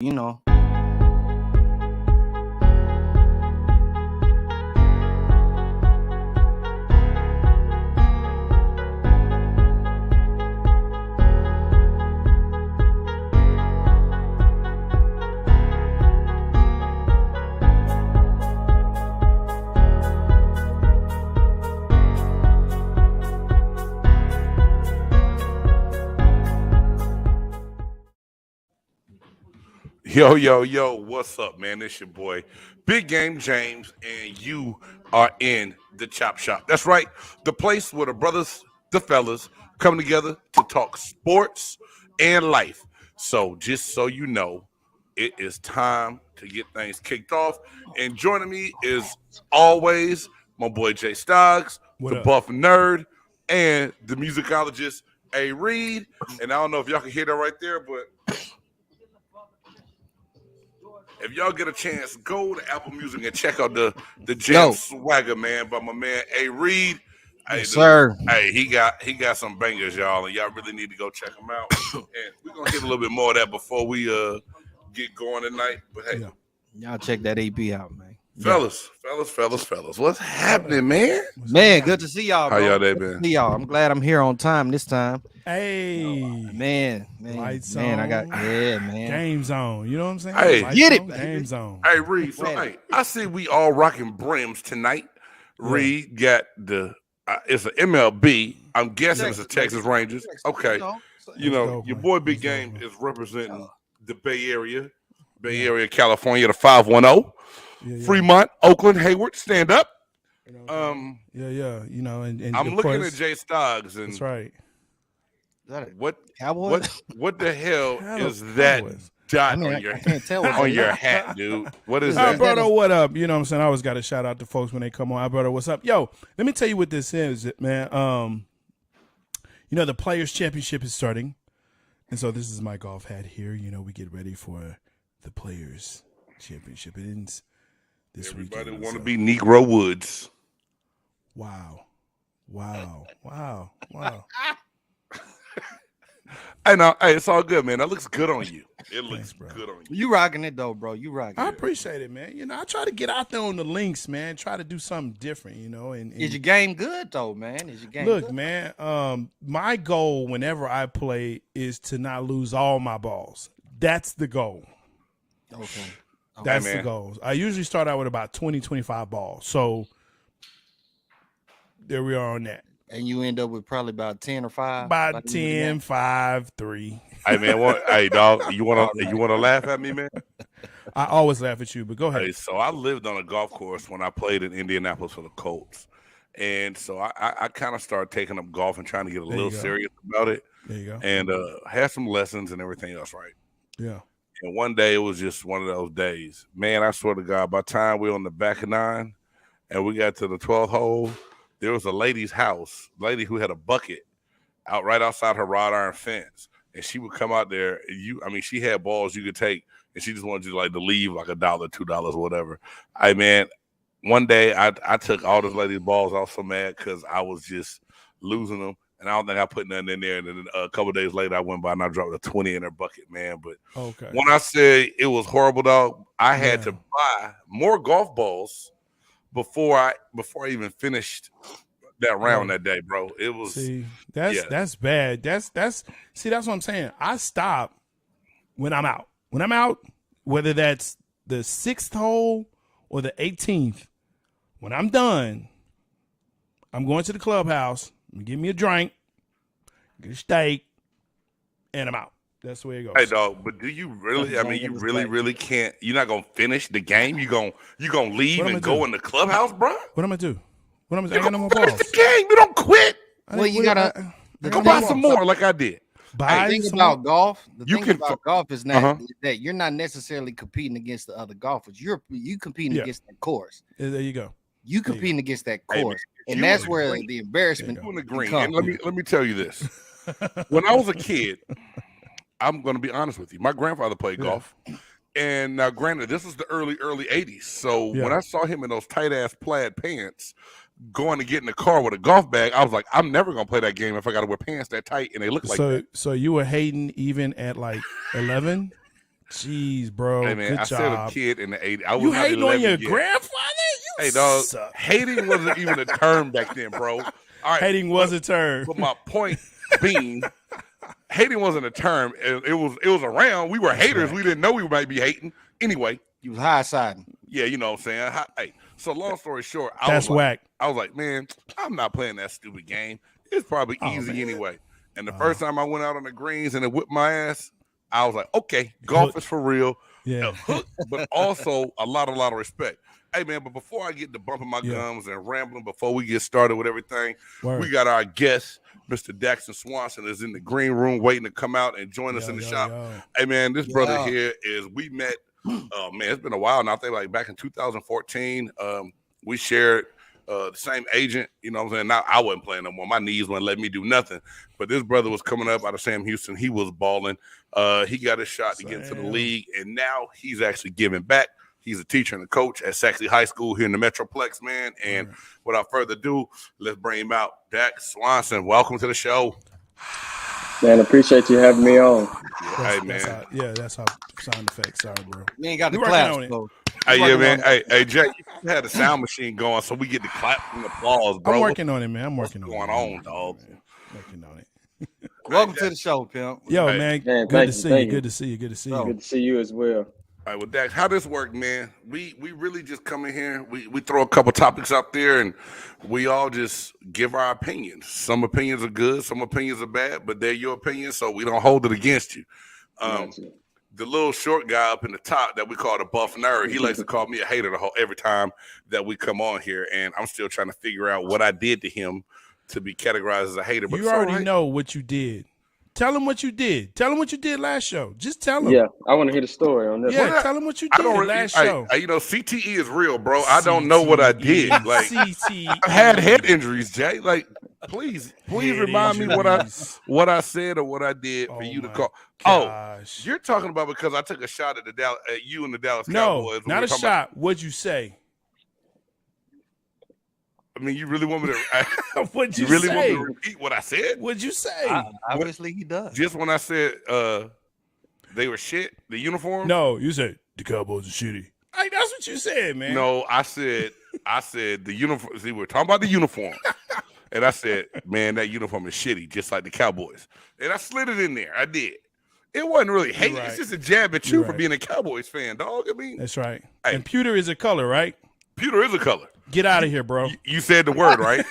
you know. Yo, what's up, man? It's your boy, Big Game James, and you are in the Chop Shop. That's right, the place where the brothers, the fellas, come together to talk sports and life. So just so you know, it is time to get things kicked off. And joining me is always my boy Jay Stoggs, the buff nerd, and the musicologist A. Reed. And I don't know if y'all can hear that right there, but if y'all get a chance, go to Apple Music and check out the Jam Swagger, man, by my man A. Reed. Yes, sir. Hey, he got some bangers, y'all, and y'all really need to go check them out. And we're gonna hit a little bit more of that before we get going tonight. But hey, y'all check that EP out, man. Fellas, what's happening, man? Man, good to see y'all. How bro. y'all day Good to been? see y'all. I'm glad I'm here on time this time. Hey, man, Lights man, on. I got man. Game zone. You know what I'm saying? Hey, Lights get it, on, baby. Game zone. Hey, Reed. So, hey, I see we all rocking brims tonight. Reed got the it's an MLB. I'm guessing it's a Texas Rangers. Okay, you know your boy Big Game is representing the Bay Area, California, the 510. Fremont, Oakland, Hayward, stand up. Yeah. You know, and I'm of looking course, at Jay Stoggs, and that's right. What the hell is Cowboys. that dot on I your can't tell what on your hat, dude? What is Hi, that? brother, what up? You know what I'm saying? I always got to shout out to folks when they come on. Hi, brother, what's up? Yo, let me tell you what this is, man. You know, the Players' Championship is starting. And so this is my golf hat here. You know, we get ready for the Players' Championship. It ends this Everybody weekend. want to be Negro Woods. Wow. Hey, no, hey, it's all good, man. That looks good on you. It looks good on you. You rocking it though, bro. You rocking I it. appreciate it, man. You know, I try to get out there on the links, man. Try to do something different, you know. And Is your game good though, man? Is your game look, good? man, my goal whenever I play is to not lose all my balls. That's the goal. Okay. That's man. the goal. I usually start out with about 20, 25 balls. So there we are on that. And you end up with probably about 10 or 5? About 10, 5, 3. Hey, man, hey, dog, you want to laugh at me, man? I always laugh at you, but go ahead. Hey, so I lived on a golf course when I played in Indianapolis for the Colts. And so I kind of started taking up golf and trying to get a little serious about it. There you go. And had some lessons and everything else, right? Yeah. And one day it was just one of those days. Man, I swear to God, by the time we were on the back of 9 and we got to the 12th hole, there was a lady who had a bucket right outside her wrought iron fence. And she would come out there. She had balls you could take, and she just wanted you to leave like $1, $2, whatever. One day I took all this lady's balls. I was so mad because I was just losing them. And I don't think I put nothing in there. And then a couple of days later, I went by and I dropped a 20 in her bucket, man. But when I say it was horrible, dog, I had to buy more golf balls before I even finished that round that day, bro. It was that's bad. That's what I'm saying. I stop when I'm out. When I'm out, whether that's the 6th hole or the 18th, when I'm done, I'm going to the clubhouse. Give me a drink, get a steak, and I'm out. That's the way it goes. Hey, dog, but do you really? You really can't. You're not gonna finish the game. You gonna leave and go in the clubhouse, bro? What am I do? What am I? You I got no more finish balls. the game. You don't quit. Well, you gotta Go buy some more, like I did. The thing about golf, golf is not that you're not necessarily competing against the other golfers. You competing against the course. There you go. You competing against that course, and that's where the embarrassment. You in the green. And let me tell you this: when I was a kid, I'm going to be honest with you. My grandfather played golf, and now, granted, this was the early '80s. So when I saw him in those tight ass plaid pants, going to get in the car with a golf bag, I was like, I'm never gonna play that game if I got to wear pants that tight and they look like that. So you were hating even at like 11? Jeez, bro. Hey, man, good I job. said a kid in the 80s. I was You not hating on 11 your yet. grandfather? You Hey, dog, suck. hating wasn't even a term back then, bro. All right, Hating was a term. But my point being, hating wasn't a term. It was around. We were haters. Right. We didn't know we might be hating. Anyway. You was high-siding. Yeah, you know what I'm saying? Hey, so long story short, That's whack. I was like, man, I'm not playing that stupid game. It's probably easy anyway. And the first time I went out on the greens and it whipped my ass, I was like, okay, golf is for real. Yeah. But also a lot of respect. Hey, man, but before I get to bumping my gums and rambling, before we get started with everything, we got our guest, Mr. Daxton Swanson, is in the green room waiting to come out and join us in the shop. Hey, man, this brother here we met. Oh, man, it's been a while now. I think like back in 2014, we shared the same agent. You know what I'm saying? Now I wasn't playing no more. My knees wouldn't let me do nothing. But this brother was coming up out of Sam Houston. He was balling. He got a shot to get into the league, and now he's actually giving back. He's a teacher and a coach at Sachse High School here in the Metroplex, man. And without further ado, let's bring him out. Dax Swanson, welcome to the show. Man, appreciate you having me on. Hey, man. That's our sound effects. Sorry, bro. We ain't got the claps, bro. Hey, yeah, man. Hey, Jay, you had a sound machine going, so we get the clap and applause, bro. I'm working on it, man. What's going on, dog? Working on it. Welcome to the show, pimp. Yo, man. Good to see you. Good to see you. Good to see you. Good to see you as well. All right, well, Dax, how this work, man? We really just come in here. We throw a couple topics out there, and we all just give our opinions. Some opinions are good, some opinions are bad, but they're your opinions, so we don't hold it against you. The little short guy up in the top that we call the buff nerd, he likes to call me a hater every time that we come on here, and I'm still trying to figure out what I did to him to be categorized as a hater. But you already know what you did. Tell him what you did. Tell him what you did last show. Just tell him. Yeah, I want to hear the story on this. Yeah, tell him what you did last show. You know, CTE is real, bro. I don't know what I did. Like, CTE. I've had head injuries, Jay. Like, please remind me what I said or what I did for you to call. Gosh. You're talking about because I took a shot at you and the Dallas Cowboys. No, not a shot. What'd you say? I mean, you really want me to? What'd you really say? Want me to repeat what I said? What'd you say? Obviously, he does. Just when I said they were shit, the uniform. No, you said the Cowboys are shitty. Like, that's what you said, man. No, I said the uniform. See, we're talking about the uniform, and I said, man, that uniform is shitty, just like the Cowboys. And I slid it in there. I did. It wasn't really hate. Right. It's just a jab at you for being a Cowboys fan, dog. I mean, that's right. Hey. And pewter is a color, right? Pewter is a color. Get out of here, bro. You said the word, right?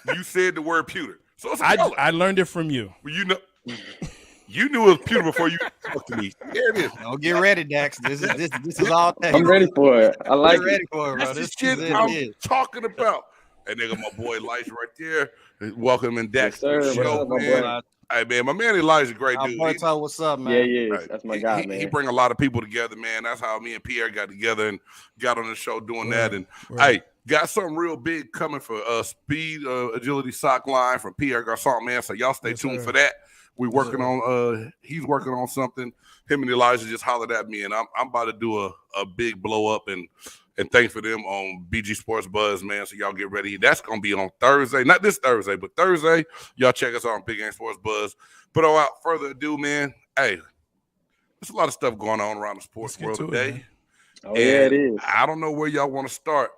You said the word pewter. So it's a color. I learned it from you. Well, you knew it was pewter before you talked to me. There it is. Oh, get ready, Dax. This is all things. I'm ready for it. I like it. Ready for it, bro. This shit I'm talking about. And nigga, my boy Elijah right there. Welcome in Dax to the show, man. Hey, man, my man Elijah's a great dude. What's up, man? Yeah. Right. That's my guy, man. He bring a lot of people together, man. That's how me and Pierre got together and got on the show doing that. And hey, got something real big coming for Speed Agility Sock Line from Pierre Garcon, man. So y'all stay tuned for that. We working on he's working on something. Him and Elijah just hollered at me, and I'm about to do a big blow up and thanks for them on BG Sports Buzz, man. So y'all get ready. That's gonna be on Thursday, not this Thursday, but Thursday. Y'all check us out on Big Game Sports Buzz. But without further ado, man, hey, there's a lot of stuff going on around the sports world today. Yeah, it is. I don't know where y'all want to start,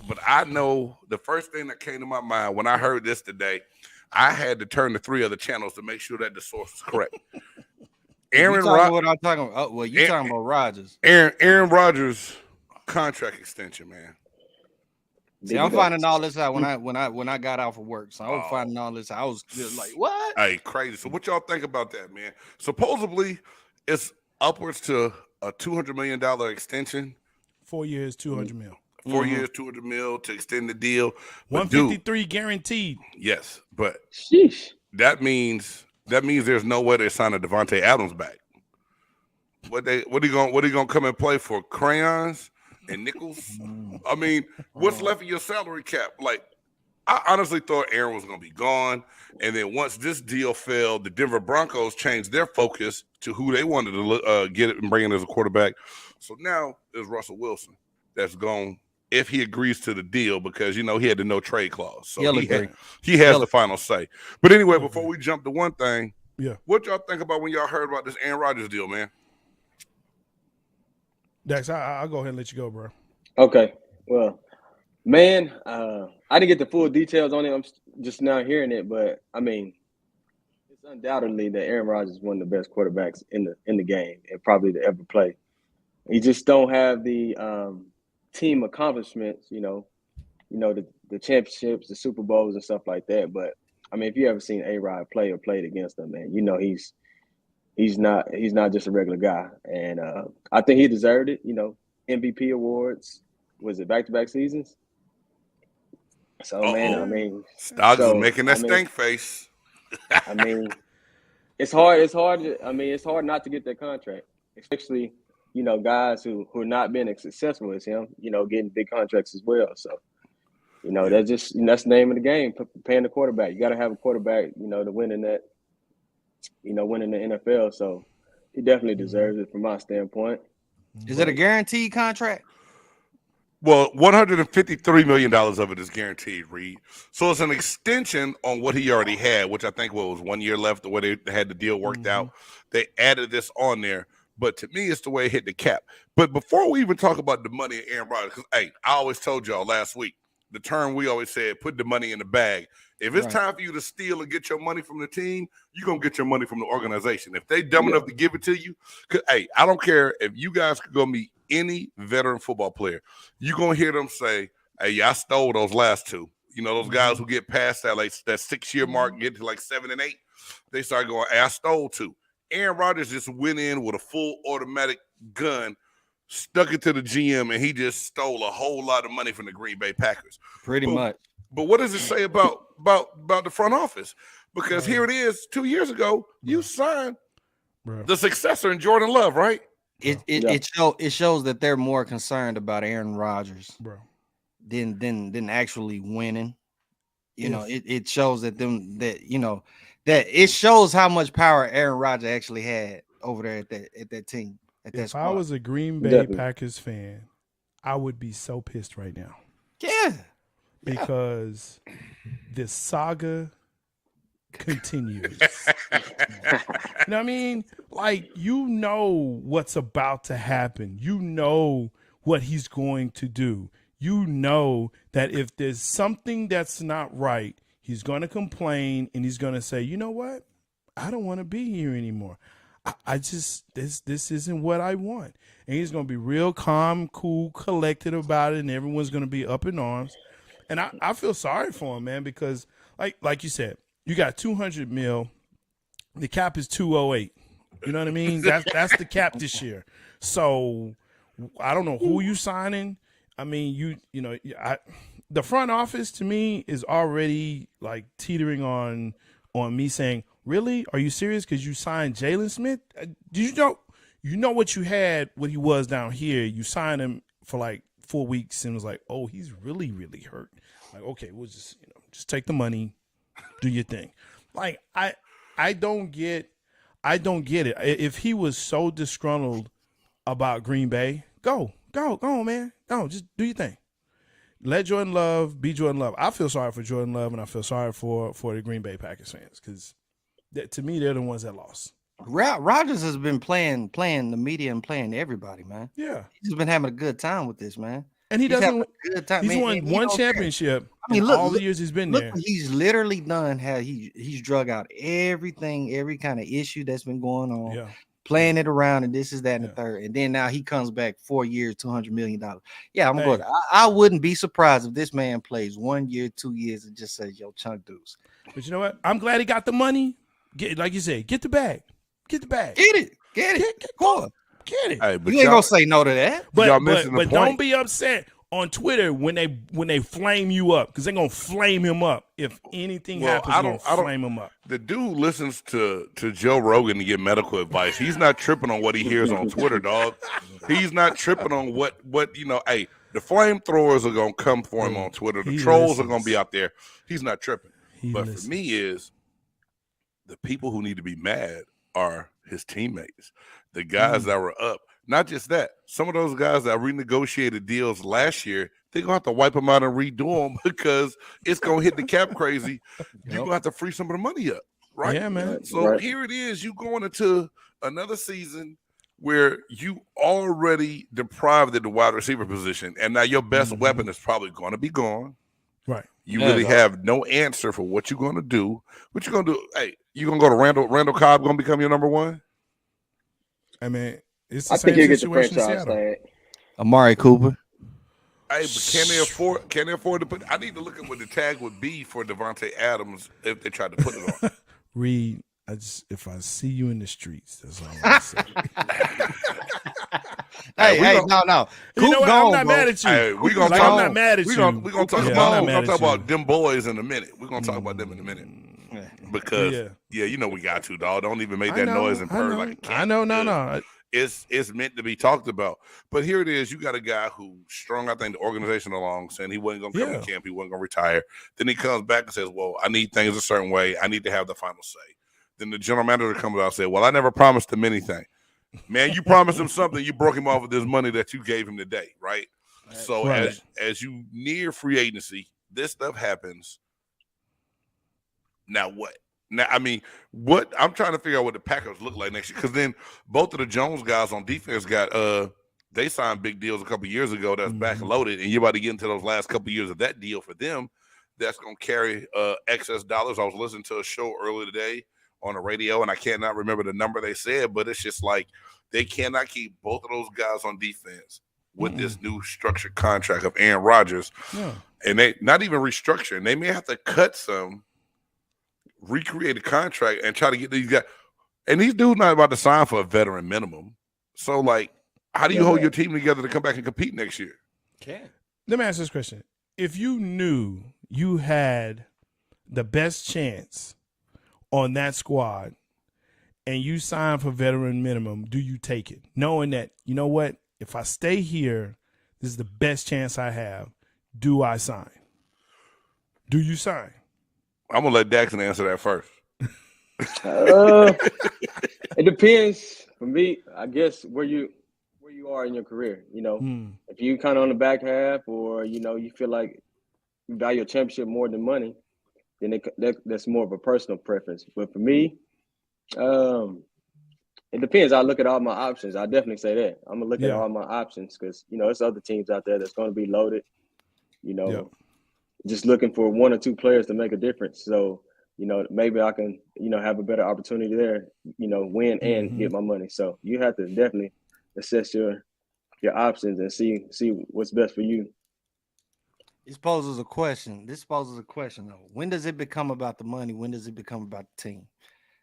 but I know the first thing that came to my mind when I heard this today, I had to turn to 3 other channels to make sure that the source was correct. Aaron Rodgers. What I'm talking about? Well, you talking about Rodgers? Aaron Rodgers contract extension, man. See, I'm finding all this out when I got out for work. So I was finding all this. I was just like, what? Hey, crazy. So what y'all think about that, man? Supposedly, it's upwards to a $200 million extension. 4 years, $200 million. 4 years, $200 million to extend the deal. But 153 guaranteed. Yes, but sheesh. That means there's no way they're signing Devontae Adams back. What he gonna come and play for? Crayons and nickels? I mean, what's left of your salary cap? Like, I honestly thought Aaron was gonna be gone, and then once this deal fell, the Denver Broncos changed their focus to who they wanted to get it and bring in as a quarterback. So now it's Russell Wilson that's gone if he agrees to the deal because he had the no trade clause. So he has the final say. But anyway, before we jump to one thing, what y'all think about when y'all heard about this Aaron Rodgers deal, man? Dex, I'll go ahead and let you go, bro. Okay. Well, man, I didn't get the full details on it. I'm just now hearing it, but I mean, it's undoubtedly that Aaron Rodgers is one of the best quarterbacks in the game and probably to ever play. He just don't have the team accomplishments, the championships, the Super Bowls, and stuff like that. But I mean, if you ever seen A-Rod play or played against him, man, he's not just a regular guy. And I think he deserved it. MVP awards. Was it back-to-back seasons? So man, I mean, Stoggs is making that stink face. I mean, it's hard. It's hard not to get that contract, especially guys who are not being as successful as him. Getting big contracts as well. So that's the name of the game. Paying the quarterback. You got to have a quarterback. To win in that. Winning the NFL. So he definitely deserves it from my standpoint. Is it a guaranteed contract? Well, $153 million of it is guaranteed, Reed. So it's an extension on what he already had, which I think was 1 year left, the way they had the deal worked out. They added this on there. But to me, it's the way it hit the cap. But before we even talk about the money of Aaron Rodgers, because, hey, I always told y'all last week, the term we always said, put the money in the bag. If it's time for you to steal and get your money from the team, you're going to get your money from the organization. If they dumb enough to give it to you, hey, I don't care if you guys could go meet any veteran football player. You're going to hear them say, hey, I stole those last two. Those guys who get past that 6-year mark, get to 7 and 8, they start going, hey, I stole two. Aaron Rodgers just went in with a full automatic gun, stuck it to the GM, and he just stole a whole lot of money from the Green Bay Packers. Pretty much. But what does it say about the front office? Because here it is, 2 years ago, you signed the successor in Jordan Love, right? It shows that they're more concerned about Aaron Rodgers, than actually winning. It shows that it shows how much power Aaron Rodgers actually had over there at that team. If I was a Green Bay Packers fan, I would be so pissed right now. Yeah. Because this saga continues. You know what I mean? What's about to happen. You know what he's going to do. You know that if there's something that's not right, he's going to complain and he's going to say, you know what? I don't want to be here anymore. I just, this isn't what I want. And he's going to be real calm, cool, collected about it, and everyone's going to be up in arms. And I feel sorry for him, man, because like you said, you got $200 million. The cap is 208. You know what I mean? That's the cap this year. So I don't know who you signing. I mean, the front office to me is already teetering on me saying, really? Are you serious? Because you signed Jalen Smith? Did you know what you had when he was down here? You signed him for 4 weeks and was like, oh, he's really, really hurt. Okay, we'll just take the money, do your thing. I don't get it. If he was so disgruntled about Green Bay, go on, man. Go, just do your thing. Let Jordan Love be Jordan Love. I feel sorry for Jordan Love, and I feel sorry for the Green Bay Packers fans because to me, they're the ones that lost. Rodgers has been playing the media and playing everybody, man. Yeah, he's been having a good time with this, man. And he's won one championship. I mean, all the years he's been there. He's literally done he's drug out every kind of issue that's been going on. Yeah. Playing it around and this is that and the third, and then now he comes back 4 years, $200 million. Yeah, I'm good. I wouldn't be surprised if this man plays 1 year, 2 years, and just says, "Yo, chunk dudes." But you know what? I'm glad he got the money. Like you said, get the bag. Get the bag. Get it. Get it. Hey, you ain't gonna say no to that. But don't be upset on Twitter when they flame you up, because they're gonna flame him up. If anything happens, they're gonna flame him up. The dude listens to Joe Rogan to get medical advice. He's not tripping on what he hears on Twitter, dog. He's not tripping on what hey, the flamethrowers are gonna come for him on Twitter. The trolls are gonna be out there. He's not tripping. For me is the people who need to be mad are his teammates, the guys that were up. Not just that, some of those guys that renegotiated deals last year, they're going to have to wipe them out and redo them because it's going to hit the cap crazy. You're going to have to free some of the money up, right? Yeah, man. So here it is. You going into another season where you already deprived of the wide receiver position, and now your best weapon is probably going to be gone. Right. You really have no answer for what you're going to do. What you going to do? Hey, you going to go to Randall Cobb going to become your number one? I mean, it's the I same think he'll get the situation in franchise Seattle. tag. Amari Cooper. Hey, but can they afford to put? I need to look at what the tag would be for Devontae Adams if they tried to put it on. Reed, if I see you in the streets, that's all I'm saying. No. You know what? I'm not mad at you. Hey, we're gonna like, talk. I'm not mad at you. We're gonna talk Yeah, about them boys in a minute. We're gonna talk about them in a minute because you know we got to, dog. Don't even make that noise and purr like a cat. I know, no. It's meant to be talked about. But here it is. You got a guy who strung, I think, the organization along, saying he wasn't going to come to camp. He wasn't going to retire. Then he comes back and says, well, I need things a certain way. I need to have the final say. Then the general manager comes out and says, well, I never promised him anything. Man, you promised him something. You broke him off with this money that you gave him today, right? So as you near free agency, this stuff happens. Now what? Now, I mean, what I'm trying to figure out what the Packers look like next year, because then both of the Jones guys on defense got they signed big deals a couple of years ago that's back loaded, and you're about to get into those last couple of years of that deal for them. That's going to carry excess dollars. I was listening to a show earlier today on the radio, and I cannot remember the number they said, but it's just like they cannot keep both of those guys on defense with this new structured contract of Aaron Rodgers, and they not even restructuring. They may have to cut some. Recreate a contract and try to get these guys, and these dudes not about to sign for a veteran minimum. So, like, how do you hold your team together to come back and compete next year? Let me ask this question: if you knew you had the best chance on that squad, and you signed for veteran minimum, do you take it, knowing that you know what? If I stay here, this is the best chance I have. Do I sign? Do you sign? I'm gonna let Daxton answer that first. It depends. For me, I guess where you are in your career. You know, if you kind of on the back half, or you know, you feel like you value a championship more than money, then that's more of a personal preference. But for me, it depends. I look at all my options. I definitely say that I'm gonna look at all my options because you know, there's other teams out there that's going to be loaded. You know. Just looking for one or two players to make a difference. So, you know, maybe I can, you know, have a better opportunity there, you know, win and get my money. So you have to definitely assess your options and see what's best for you. This poses a question. Though. When does it become about the money? When does it become about the team?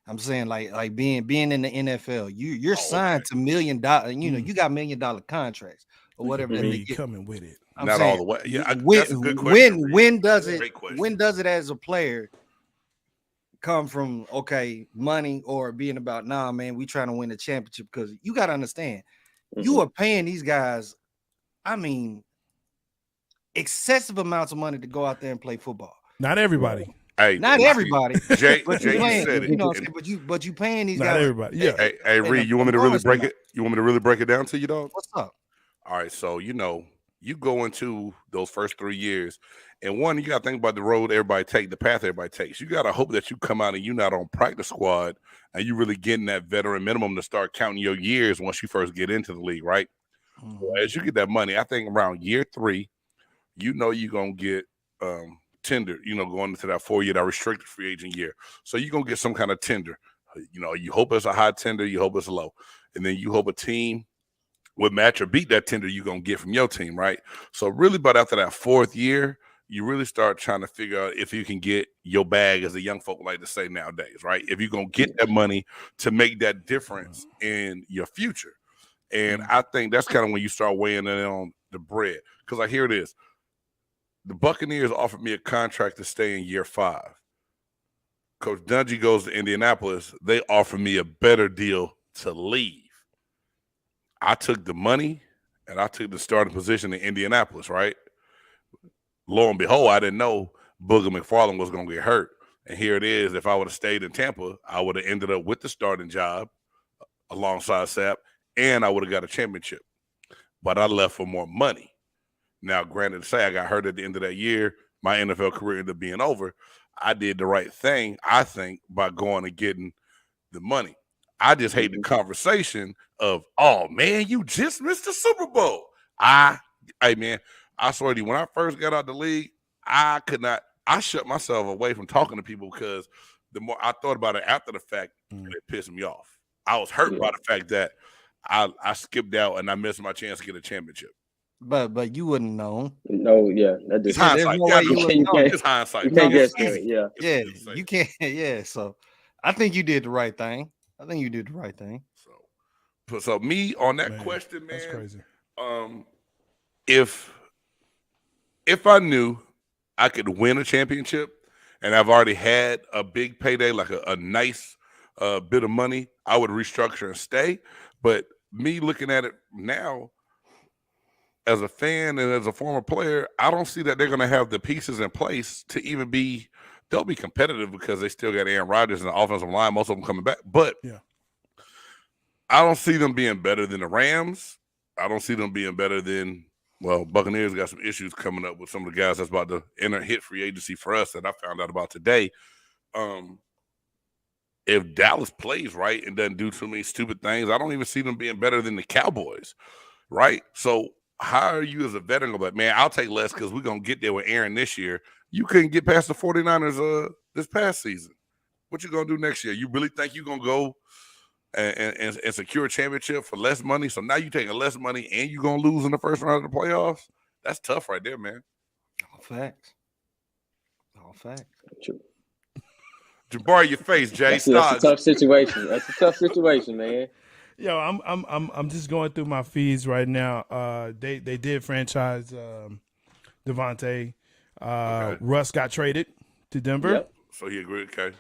I'm saying like being in the NFL, you're signed to $1 million, you know, you got $1 million contracts or whatever. Coming with it. I'm not saying, all the way. Yeah, that's a good question. When does it as a player come from money or being about man, we trying to win the championship? Because you got to understand, you are paying these guys, I mean, excessive amounts of money to go out there and play football. Not everybody. Hey, not everybody. Jay, but you said it. You know, but you paying these guys. Not everybody. Yeah. Hey, Reed, you want me to really break it? You want me to really break it down to you, dog? What's up? All right, so you know, you go into those first 3 years, and one, you got to think about the road everybody takes, the path everybody takes. You got to hope that you come out and you're not on practice squad, and you really getting that veteran minimum to start counting your years once you first get into the league, right? So as you get that money, I think around year 3, you know you're gonna get tender, you know, going into that 4-year, that restricted free agent year. So you're gonna get some kind of tender. You know, you hope it's a high tender, you hope it's low, and then you hope a team would match or beat that tender you're going to get from your team, right? So really, but after that 4th year, you really start trying to figure out if you can get your bag, as the young folk like to say nowadays, right? If you're going to get that money to make that difference in your future. And I think that's kind of when you start weighing in on the bread. Because like, here it is. The Buccaneers offered me a contract to stay in year 5. Coach Dungy goes to Indianapolis. They offered me a better deal to leave. I took the money and I took the starting position in Indianapolis, right? Lo and behold, I didn't know Booger McFarland was going to get hurt. And here it is. If I would have stayed in Tampa, I would have ended up with the starting job alongside Sapp, and I would have got a championship. But I left for more money. Now, granted to say I got hurt at the end of that year, my NFL career ended up being over. I did the right thing, I think, by going and getting the money. I just hate the conversation of, oh man, you just missed the Super Bowl. Hey man, I swear to you, when I first got out the league, I shut myself away from talking to people because the more I thought about it after the fact, it pissed me off. I was hurt by the fact that I skipped out and I missed my chance to get a championship. But you wouldn't know. No, yeah, that just hindsight. No It's hindsight. You can't guess that. Yeah, you can't. Yeah, so I think you did the right thing. So me on that question, man. That's crazy. If I knew I could win a championship and I've already had a big payday, like a nice bit of money, I would restructure and stay. But me looking at it now, as a fan and as a former player, I don't see that they're going to have the pieces in place to even be. They'll be competitive because they still got Aaron Rodgers and the offensive line, most of them coming back. But I don't see them being better than the Rams. I don't see them being better than, Buccaneers got some issues coming up with some of the guys that's about to hit free agency for us that I found out about today. If Dallas plays right and doesn't do too many stupid things, I don't even see them being better than the Cowboys, right? So how are you as a veteran? But man, I'll take less because we're going to get there with Aaron this year. You couldn't get past the 49ers this past season. What you going to do next year? You really think you're going to go and secure a championship for less money? So now you're taking less money and you're going to lose in the first round of the playoffs? That's tough right there, man. All facts. Jabari, your face, Jay. That's a tough situation. That's a tough situation, man. Yo, I'm just going through my feeds right now. They did franchise Devontae. Okay. Russ got traded to Denver. Yep. So he agreed. Okay.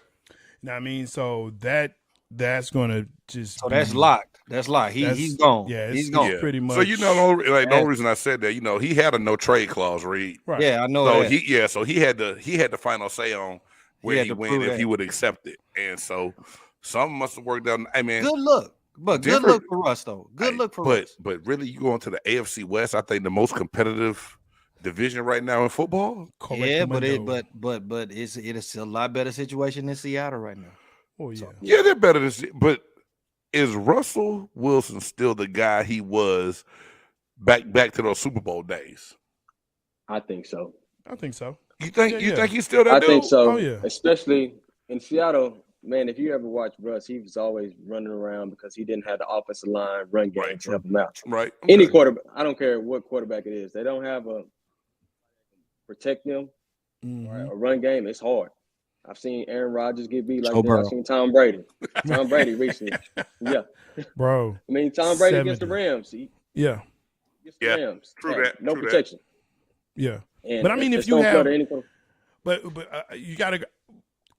Now I mean, so that's going to just. So that's locked. That's locked. He's gone. Yeah, he's gone. Pretty much. So the only reason I said that, he had a no trade clause, Reed. Right. Yeah, I know. So that. So he had the final say on where he went if he would accept it, and so something must have worked out. I mean, good look. But good look for Russ, though. Good look for Russ. But really, you go into the AFC West, I think the most competitive division right now in football. Yeah, but it's a lot better situation than Seattle right now. Oh yeah, yeah, they're better than. But is Russell Wilson still the guy he was back to those Super Bowl days? I think so. You think he's still that dude? I think so. Oh yeah, especially in Seattle. Man, if you ever watch Russ, he was always running around because he didn't have the offensive line run game to help him out. Right. Okay. Any quarterback, I don't care what quarterback it is, they don't have a protect them or a run game. It's hard. I've seen Aaron Rodgers get beat like that. I've seen Tom Brady. Tom Brady recently. Yeah. Bro. I mean, Tom Brady against the Rams. Against the Rams. True that. No protection. Yeah. And but I mean, if you have, but you got to,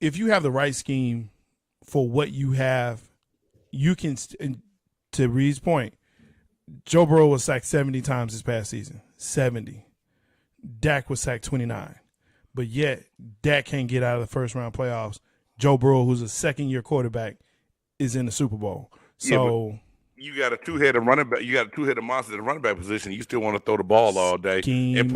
if you have the right scheme for what you have, you can, to Reed's point, Joe Burrow was sacked 70 times this past season. 70. Dak was sacked 29. But yet, Dak can't get out of the first round playoffs. Joe Burrow, who's a second-year quarterback, is in the Super Bowl. So you got a two-headed running back. You got a two-headed monster at the running back position. You still want to throw the ball all day and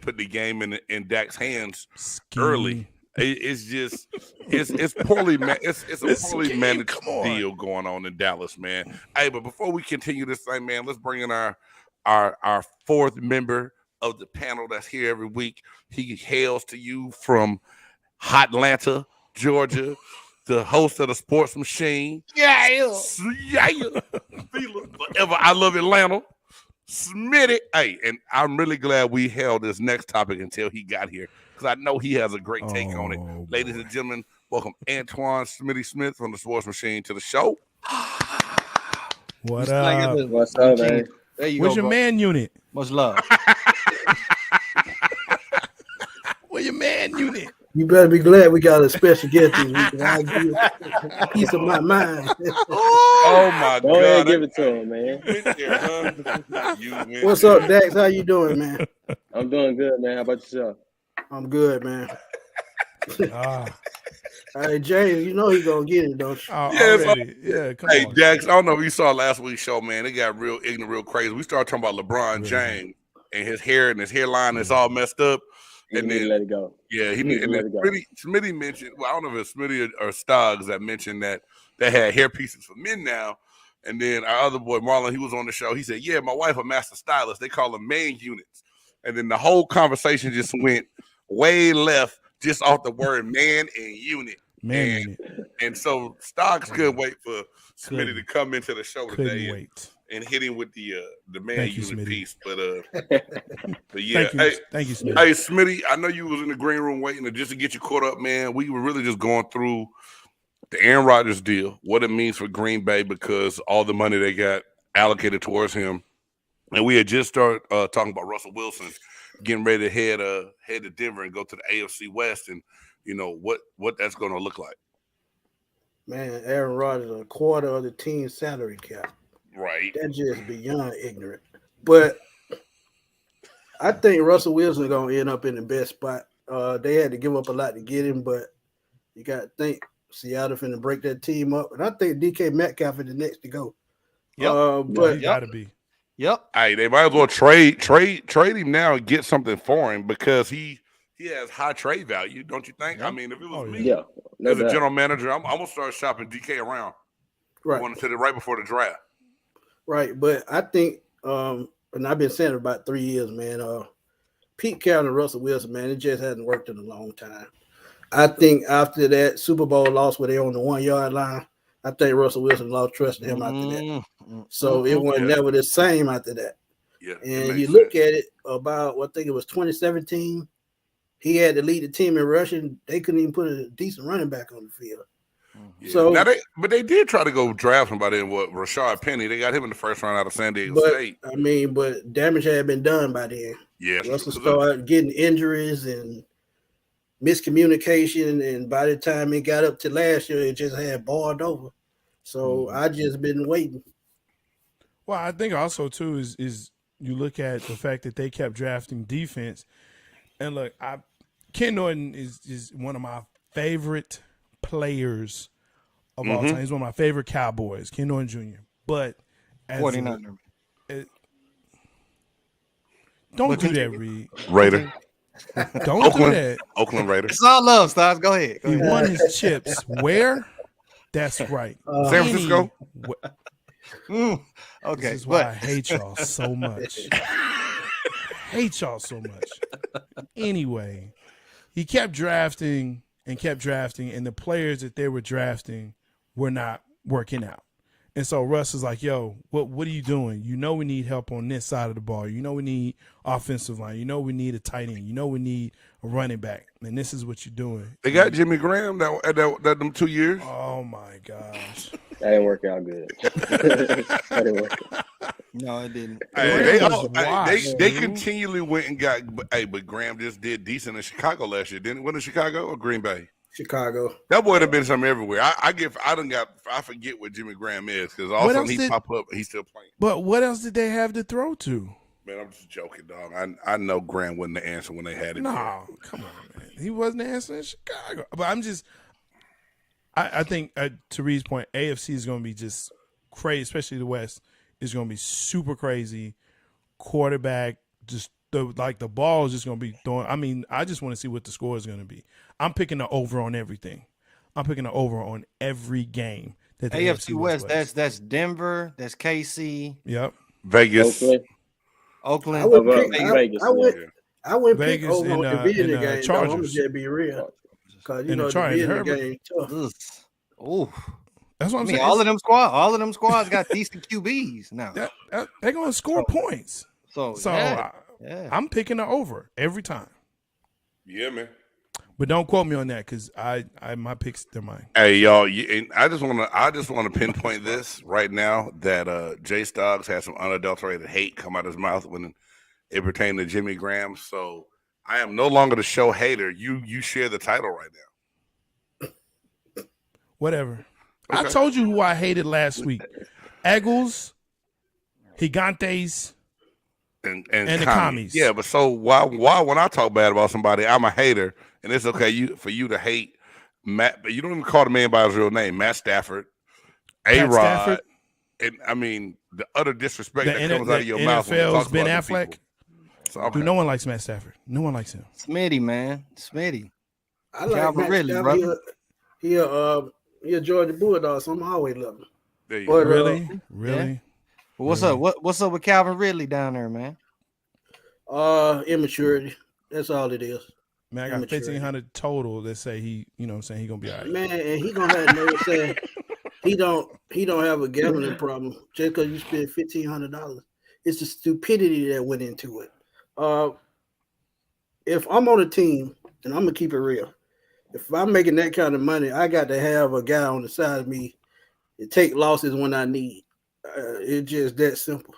put the game in Dak's hands early. It's just it's poorly it's a poorly managed deal going on in Dallas, man. Hey, but before we continue this thing, man, let's bring in our fourth member of the panel that's here every week. He hails to you from Hotlanta, Georgia, the host of the Sports Machine. Yeah. Forever, I love Atlanta. Smitty. Hey, and I'm really glad we held this next topic until he got here because I know he has a great take on it. Boy. Ladies and gentlemen, welcome Antoine Smitty Smith from the Sports Machine to the show. What up? What's up, man? There you Where's go, your man unit? Much love. Where your man unit? You better be glad we got a special guest this week. I'll give you a piece of my mind. Oh my God! Go ahead and give it to him, man. What's up, Dax? How you doing, man? I'm doing good, man. How about yourself? I'm good, man. Hey, James, you know he's gonna get it, don't you? Yeah, come on. Hey, Dax, I don't know if you saw last week's show, man. It got real ignorant, real crazy. We started talking about LeBron James and his hair and his hairline is all messed up. He need to let it go. Yeah, he needs to let it go. Smitty mentioned, well, I don't know if it's Smitty or Stoggs that mentioned that they had hair pieces for men now. And then our other boy, Marlon, he was on the show. He said, yeah, my wife a master stylist. They call them man units. And then the whole conversation just went way left just off the word man and unit. And so Stoggs couldn't wait for Smitty to come into the show today and hit him with the man unit piece. But yeah, thank you, Smitty. Hey, Smitty, I know you was in the green room waiting just to get you caught up, man. We were really just going through the Aaron Rodgers deal, what it means for Green Bay because all the money they got allocated towards him. And we had just started talking about Russell Wilson getting ready to head to Denver and go to the AFC West and, you know, what that's going to look like. Man, Aaron Rodgers is a quarter of the team's salary cap. Right. That's just beyond ignorant. But I think Russell Wilson is going to end up in the best spot. They had to give up a lot to get him, but you got to think Seattle finna break that team up. And I think DK Metcalf is the next to go. But he got to be. Yep. Hey, they might as well trade him now and get something for him because he has high trade value, don't you think? Yep. I mean, if it was me as a general manager, I'm gonna start shopping DK around. Right. I want to say it right before the draft. Right, but I think, and I've been saying it about 3 years, man. Pete Carroll and Russell Wilson, man, it just hasn't worked in a long time. I think after that Super Bowl loss where they on the 1 yard line, I think Russell Wilson lost trust in him after that. So it wasn't never the same after that. Yeah, and you look at it about, I think it was 2017, he had to lead the team in rushing. They couldn't even put a decent running back on the field. Yeah. So now they did try to go draft somebody in Rashard Penny. They got him in the first round out of San Diego State. I mean, but damage had been done by then. Yeah. Russell started getting injuries and miscommunication, and by the time it got up to last year, it just had boiled over. So I just been waiting. Well, I think also too is you look at the fact that they kept drafting defense, and look, Ken Norton is one of my favorite players of all time. He's one of my favorite Cowboys, Ken Norton Jr. But as 49er. Don't do that, Reed. Raider. Don't do that. Oakland Raiders. It's all love, Styles. Go ahead. He won his chips. Where? That's right. San Francisco. Okay. This is why I hate y'all so much. Anyway, he kept drafting, and the players that they were drafting were not working out. And so Russ is like, yo, what are you doing? You know we need help on this side of the ball. You know we need offensive line. You know we need a tight end. You know we need a running back. And this is what you're doing. They got Jimmy Graham that them 2 years. Oh, my gosh. That didn't work out good. That didn't work out. No, it didn't. They continually went and got but Graham just did decent in Chicago last year, didn't he? Went to Chicago or Green Bay? Chicago. That boy have been something everywhere. I forget what Jimmy Graham is because all of a sudden he pop up, he's still playing. But what else did they have to throw to? Man, I'm just joking, dog. I know Graham wasn't the answer when they had it. No, come on, man. He wasn't the answer in Chicago. But I think to Reed's point, AFC is going to be just crazy, especially the West is going to be super crazy. Quarterback, just the ball is just going to be throwing. I mean, I just want to see what the score is going to be. I'm picking the over on everything. I'm picking the over on every game. That the AFC West, that's Denver, that's KC. Yep. Vegas. Oakland. Vegas. I would pick Vegas over on the division game. Chargers. No, I'm going to just be real. Because, you know, the division game tough. Oh, that's what I'm saying. All of them squads got decent QBs now. They're going to score points. So I'm picking the over every time. Yeah, man. But don't quote me on that because my picks they're mine. Hey y'all, I just want to pinpoint this right now that Jay Stoggs had some unadulterated hate come out of his mouth when it pertained to Jimmy Graham. So I am no longer the show hater. You share the title right now. Whatever. Okay. I told you who I hated last week. Eagles, Gigantes, and the commies. Yeah, but so why when I talk bad about somebody, I'm a hater, and it's okay for you to hate Matt, but you don't even call the man by his real name, Matt Stafford, A-Rod, and I mean the utter disrespect that comes out of your mouth when you talk Ben about Affleck. Okay. Dude, no one likes Matt Stafford. No one likes him. Smitty, man. Smitty. I like Calvin Matt Ridley, Stafford. brother. He a Georgia Bulldog, so I'm always love him. There you But, go. Really? Yeah. Really? Well, what's Really? up? What's up with Calvin Ridley down there, man? Immaturity. That's all it is. Man, I got 1,500 total that say he, you know what I'm saying, he gonna be all right. Man, and he gonna have no saying he don't have a gambling problem just because you spend $1,500. It's the stupidity that went into it. If I'm on a team, and I'm gonna keep it real, if I'm making that kind of money, I got to have a guy on the side of me to take losses when I need. It's just that simple.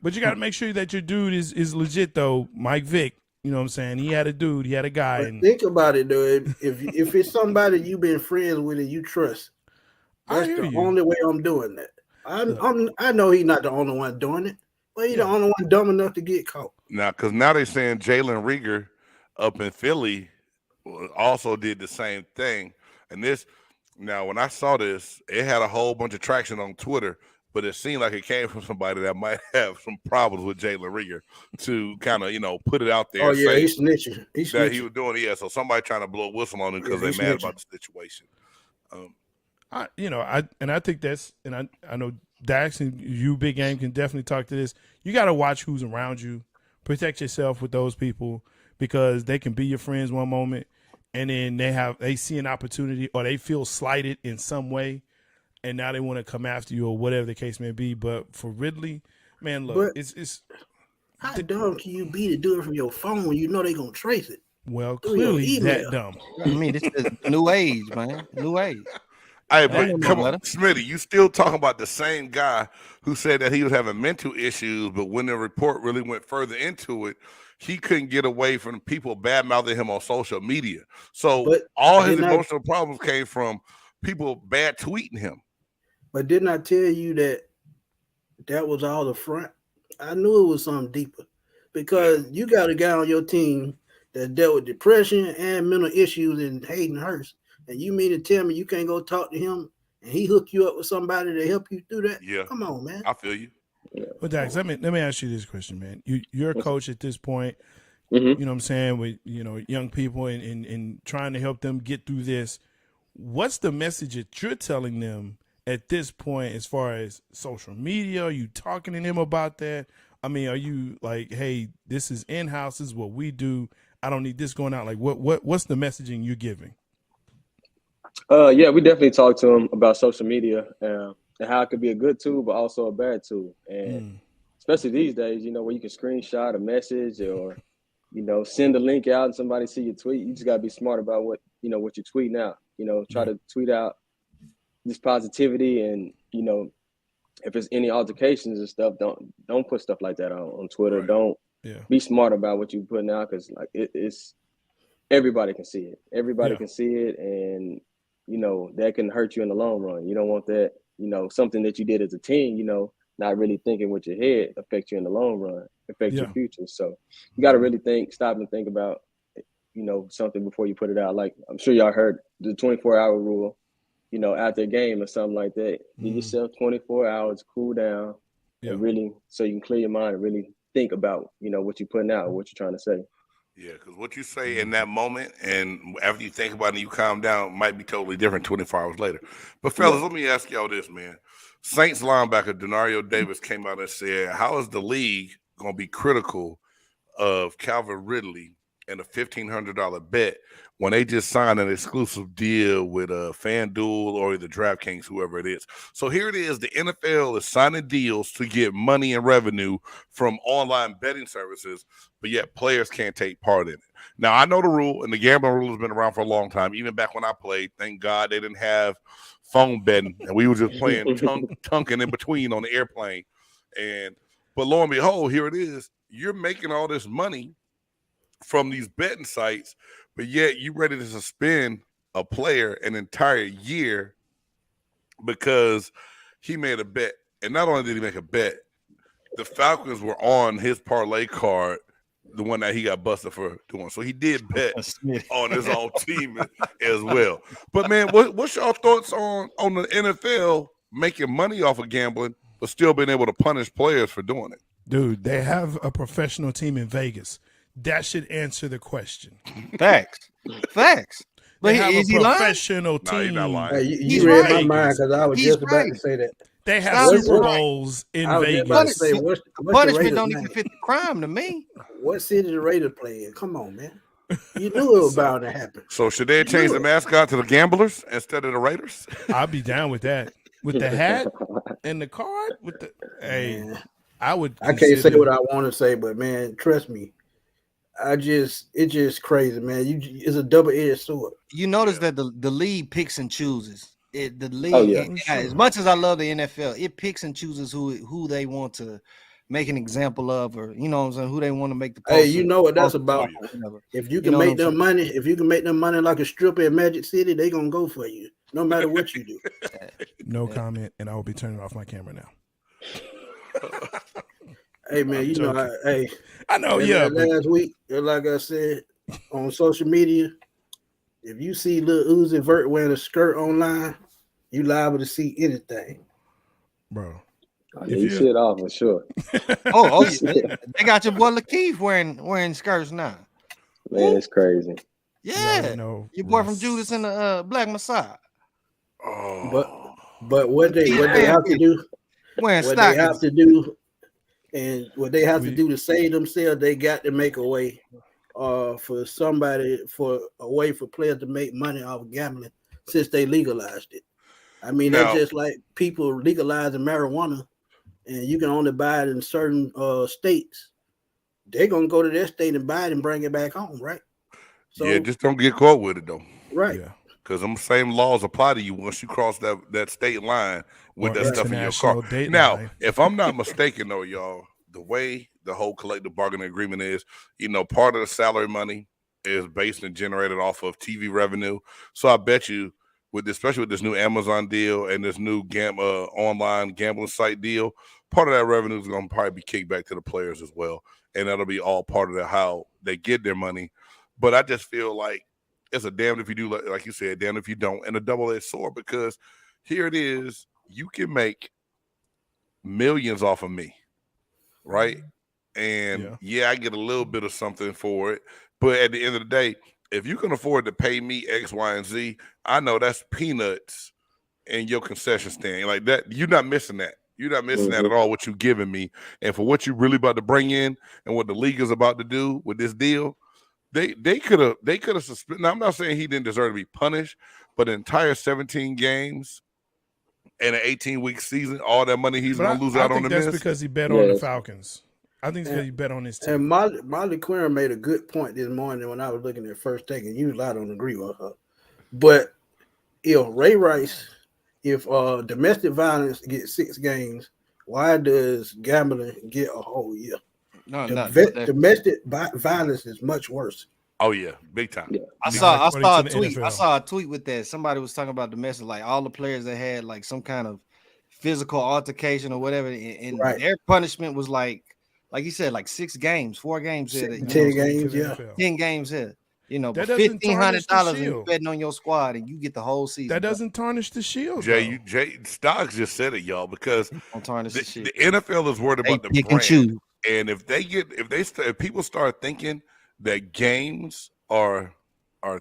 But you got to make sure that your dude is legit though. Mike Vick, you know what I'm saying? He had a dude, he had a guy. But think about it though. If it's somebody you've been friends with and you trust, that's the only way I'm doing that. I know he's not the only one doing it, but he's the only one dumb enough to get caught. Now, because now they're saying Jalen Rieger up in Philly also did the same thing. And now when I saw this, it had a whole bunch of traction on Twitter, but it seemed like it came from somebody that might have some problems with Jalen Rieger to kind of, put it out there. Oh, yeah, he's snitching. That he was doing, so somebody trying to blow a whistle on him because they're mad about the situation. I think that's, and I know Dax and you, Big Game, can definitely talk to this. You got to watch who's around you. Protect yourself with those people because they can be your friends one moment, and then they see an opportunity or they feel slighted in some way, and now they want to come after you or whatever the case may be. But for Ridley, man, look, it's how dumb can you be to do it from your phone when you know they're gonna trace it? Well, clearly he's that dumb. I mean, this is new age, man. New age. Hey, but come on, Smitty, you still talking about the same guy who said that he was having mental issues, but when the report really went further into it, he couldn't get away from people bad-mouthing him on social media. So all his emotional problems came from people bad tweeting him. But didn't I tell you that was all the front? I knew it was something deeper because you got a guy on your team that dealt with depression and mental issues in Hayden Hurst. And you mean to tell me you can't go talk to him and he hook you up with somebody to help you through that? Yeah. Come on, man. I feel you. Well, Dax, let me ask you this question, man. You're a coach at this point, you know what I'm saying, with young people and trying to help them get through this. What's the message that you're telling them at this point as far as social media? Are you talking to them about that? I mean, are you like, hey, this is in-house, this is what we do. I don't need this going out. Like what's the messaging you're giving? Yeah, we definitely talk to them about social media and how it could be a good tool, but also a bad tool. And especially these days, where you can screenshot a message or, send a link out and somebody see your tweet. You just got to be smart about what you're tweeting out. Try to tweet out this positivity and, if there's any altercations and stuff, don't put stuff like that on Twitter. Right. Don't be smart about what you're putting out because like it's everybody can see it. Everybody can see it, and that can hurt you in the long run. You don't want that. Something that you did as a team. Not really thinking with your head affect you in the long run, affect your future. So you got to really stop and think about something before you put it out. Like I'm sure y'all heard the 24-hour rule. After a game or something like that, give yourself 24 hours, cool down, and really, so you can clear your mind and really think about, what you're putting out, what you're trying to say. Yeah, because what you say in that moment and after you think about it and you calm down might be totally different 24 hours later. But, fellas, let me ask y'all this, man. Saints linebacker Denario Davis came out and said, how is the league going to be critical of Calvin Ridley and a $1,500 bet when they just signed an exclusive deal with FanDuel or either DraftKings, whoever it is. So here it is. The NFL is signing deals to get money and revenue from online betting services, but yet players can't take part in it. Now, I know the rule, and the gambling rule has been around for a long time. Even back when I played, thank God they didn't have phone betting, and we were just playing tunking in between on the airplane. But lo and behold, here it is. You're making all this money from these betting sites, but yet you ready to suspend a player an entire year because he made a bet. And not only did he make a bet, the Falcons were on his parlay card, the one that he got busted for doing. So he did bet on his own team as well. But, man, what's your thoughts on the NFL making money off of gambling but still being able to punish players for doing it? Dude, they have a professional team in Vegas. That should answer the question. Facts. But They have is a he lying? professional No, he's not team. lying. Hey, He's you read right. my mind because I was He's just about right. to say that. They have Stop Super it. Bowls in I was just about to Vegas. say, what's Punishment the Raiders don't name? even fit the crime to me. What city the Raiders play in? Come on, man. You knew it was bound to happen. So should they change the mascot to the Gamblers instead of the Raiders? I'd be down with that. With the hat and the card. Man, I would. I can't say what I want to say, but man, trust me. It's just crazy, man. It's a double-edged sword. You notice that the league picks and chooses. The league, Oh, yeah. as much as I love the NFL, it picks and chooses who they want to make an example of, or you know what I'm saying, who they want to make the poster. Hey, you know what that's about. If you can make them money, like a stripper in Magic City, they gonna go for you, no matter what you do. No comment, and I will be turning off my camera now. Hey man, you know, I know, last week, like I said on social media, if you see Lil Uzi Vert wearing a skirt online, you liable to see anything, bro. You shit off for sure. Yeah. They got your boy Lakeith wearing skirts now. Man, it's crazy. Yeah, your boy from Judas and the Black Messiah. Oh, but what they have to do, wearing what stockings. they have to do, and what they have to do to save themselves, they got to make a way for players to make money off of gambling since they legalized it. I mean, that's just like people legalizing marijuana, and you can only buy it in certain states. They're gonna go to their state and buy it and bring it back home, right? So, yeah, just don't get caught with it though. Right. Yeah. Because them same laws apply to you once you cross that state line with that stuff in your car. Now, if I'm not mistaken though, y'all, the way the whole collective bargaining agreement is, part of the salary money is based and generated off of TV revenue. So I bet you, especially with this new Amazon deal and this new online gambling site deal, part of that revenue is going to probably be kicked back to the players as well. And that'll be all part of how they get their money. But I just feel like it's a damned if you do, like you said, damned if you don't, and a double-edged sword, because here it is, you can make millions off of me, right? And I get a little bit of something for it. But at the end of the day, if you can afford to pay me X, Y, and Z, I know that's peanuts in your concession stand. Like that, you're not missing that. You're not missing that at all, what you're giving me. And for what you're really about to bring in and what the league is about to do with this deal, they could have suspended. Now, I'm not saying he didn't deserve to be punished, but an entire 17 games and an 18-week season, all that money he's going to lose out on the miss. That's because he bet on the Falcons. I think it's because he bet on his team. And Molly Quinn made a good point this morning when I was looking at First Take, and usually I don't agree with her. But Ray Rice, if domestic violence gets 6 games, why does gambling get a whole year? Domestic violence is much worse. Oh yeah, big time. Yeah. I saw a tweet. I saw a tweet with that. Somebody was talking about domestic, like all the players that had like some kind of physical altercation or whatever, and their punishment was like you said, like 6 games, 4 games here, 10 games, 10 games here. That $1,500 betting on your squad, and you get the whole season. That doesn't tarnish the shield. Jay Stocks just said it, y'all, because the NFL is worried about the brand. And if people start thinking that games are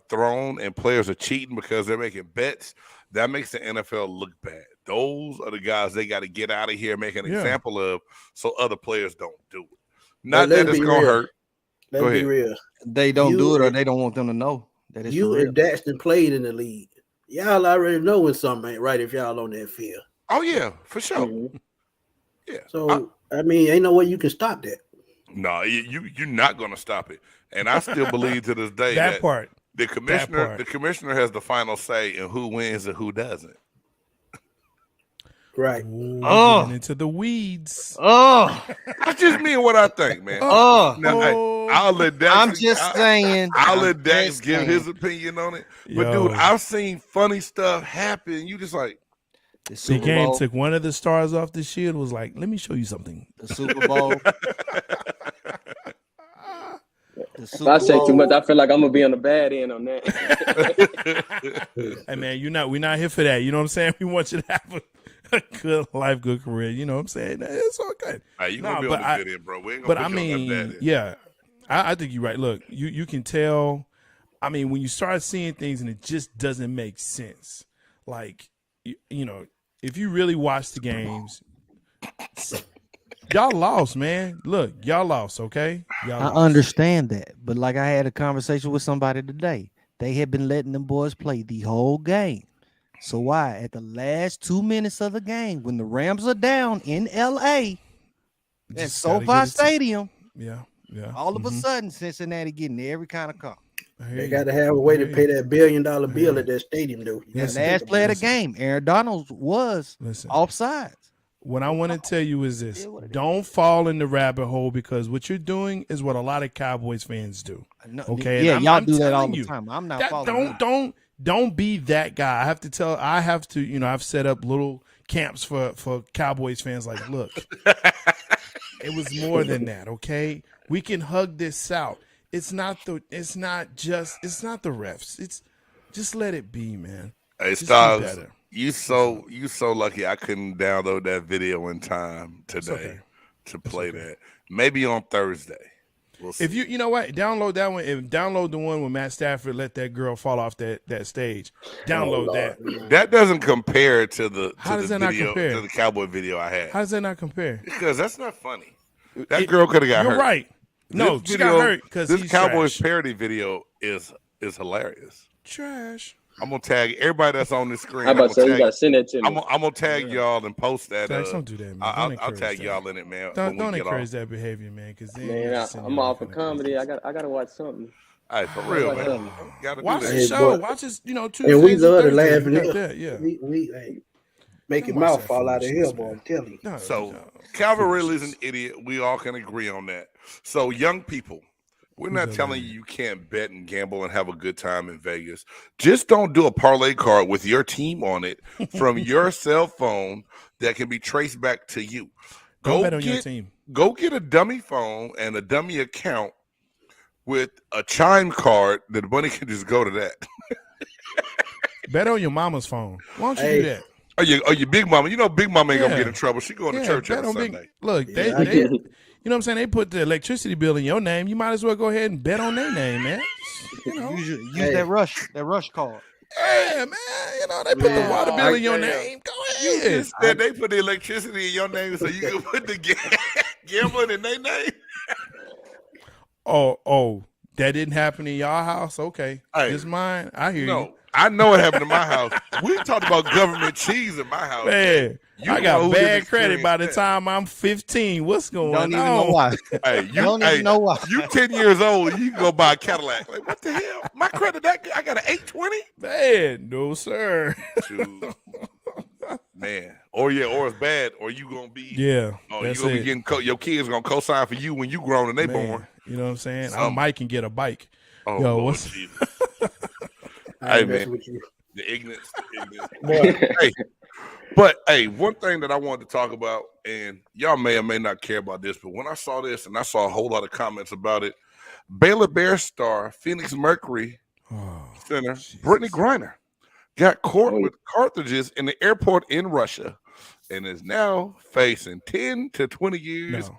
thrown and players are cheating because they're making bets, that makes the NFL look bad. Those are the guys they got to get out of here, make an example of, so other players don't do it. Not that it's gonna hurt. Let's be real. They don't do it, or they don't want them to know that it's you and Daxton played in the league. Y'all already know when something ain't right if y'all on that field. Oh yeah, for sure. Mm-hmm. Yeah. So I mean, ain't no way you can stop that. No, you're not gonna stop it. And I still believe to this day that part. The commissioner has the final say in who wins and who doesn't. Right. Ooh, getting into the weeds. I just mean what I think, man. I'll let Dax. I'm just saying. I'll let Dax give his opinion on it. But dude, I've seen funny stuff happen. You just like the game took one of the stars off the shield. Was like, let me show you something. The Super Bowl. If I say too much, I feel like I'm gonna be on the bad end on that. Hey man, we're not here for that. You know what I'm saying? We want you to have good life, good career. You know what I'm saying? It's all good. Hey, you gonna be on the good end, bro. We ain't But gonna I mean, yeah, I think you're right. Look, you can tell. I mean, when you start seeing things and it just doesn't make sense, like you know, if you really watch the games, y'all lost, man. Look, y'all lost. Okay, y'all I understand that, but like I had a conversation with somebody today, they had been letting them boys play the whole game. So why at the last 2 minutes of the game, when the Rams are down in LA at SoFi Stadium, all of a sudden Cincinnati getting every kind of call. They got to have a way to pay that $1 billion bill at that stadium, though. The last play of the game, Aaron Donald was offsides. What I want to tell you is this: don't fall in the rabbit hole, because what you're doing is what a lot of Cowboys fans do. Okay, yeah, y'all do that all the time. I'm not following. Don't be that guy. I have to. You know, I've set up little camps for Cowboys fans. Like, look, it was more than that. Okay, we can hug this out. It's not the refs. It's just let it be, man. Hey, Stars, you so lucky I couldn't download that video in time today to play that. Maybe on Thursday. We'll see. If you know what, download that one. Download the one when Matt Stafford let that girl fall off that stage. Download that. That doesn't compare to the video, to the Cowboy video I had. How does that not compare? Because that's not funny. That girl could have got hurt. You're right. No, she got hurt because this Cowboys parody video is hilarious. Trash. I'm gonna tag everybody that's on the screen. How about you gotta send that to me? I'm gonna tag y'all and post that. Don't do that, man. I'll tag y'all in it, man. Don't encourage that behavior, man. Because I'm off for comedy. I gotta watch something. Hey, for real, man. Watch the show. Watch this. You know, and we love to laugh and yeah. We make your mouth fall out of hell, boy. I'm telling you. So Calvin Ridley's an idiot. We all can agree on that. So young people, we're not telling you can't bet and gamble and have a good time in Vegas. Just don't do a parlay card with your team on it from your cell phone that can be traced back to you. Go bet on your team. Go get a dummy phone and a dummy account with a Chime card that the money can just go to that. Bet on your mama's phone. Why don't you do that? Oh, your big mama. You know, big mama ain't gonna get in trouble. She going to church every Sunday. Look, they you know what I'm saying? They put the electricity bill in your name. You might as well go ahead and bet on their name, man. You know, use that rush card. Yeah, man. You know, they put the water bill in your name. Go ahead. They put the electricity in your name so you can put the gambling in their name. Oh, that didn't happen in y'all house? Okay. Hey, it's mine. I hear you. I know it happened in my house. We talked about government cheese in my house. Man, I got bad credit by the time I'm 15. What's going on? Don't even know why. You don't even know why. You 10 years old, you can go buy a Cadillac. Like, what the hell? My credit, I got an 820? Man, no, sir. Man. Or it's bad, or you going to be. Yeah. Oh, you going to be getting, your kids going to co-sign for you when you grown and they born. You know what I'm saying? I might can get a bike. Oh, yo, Lord what's Jesus. Hey, man. The ignorance. Hey, one thing that I wanted to talk about, and y'all may or may not care about this, but when I saw this and I saw a whole lot of comments about it, Baylor Bears star, Phoenix Mercury center, Britney Griner, got caught with cartridges in the airport in Russia and is now facing 10 to 20 years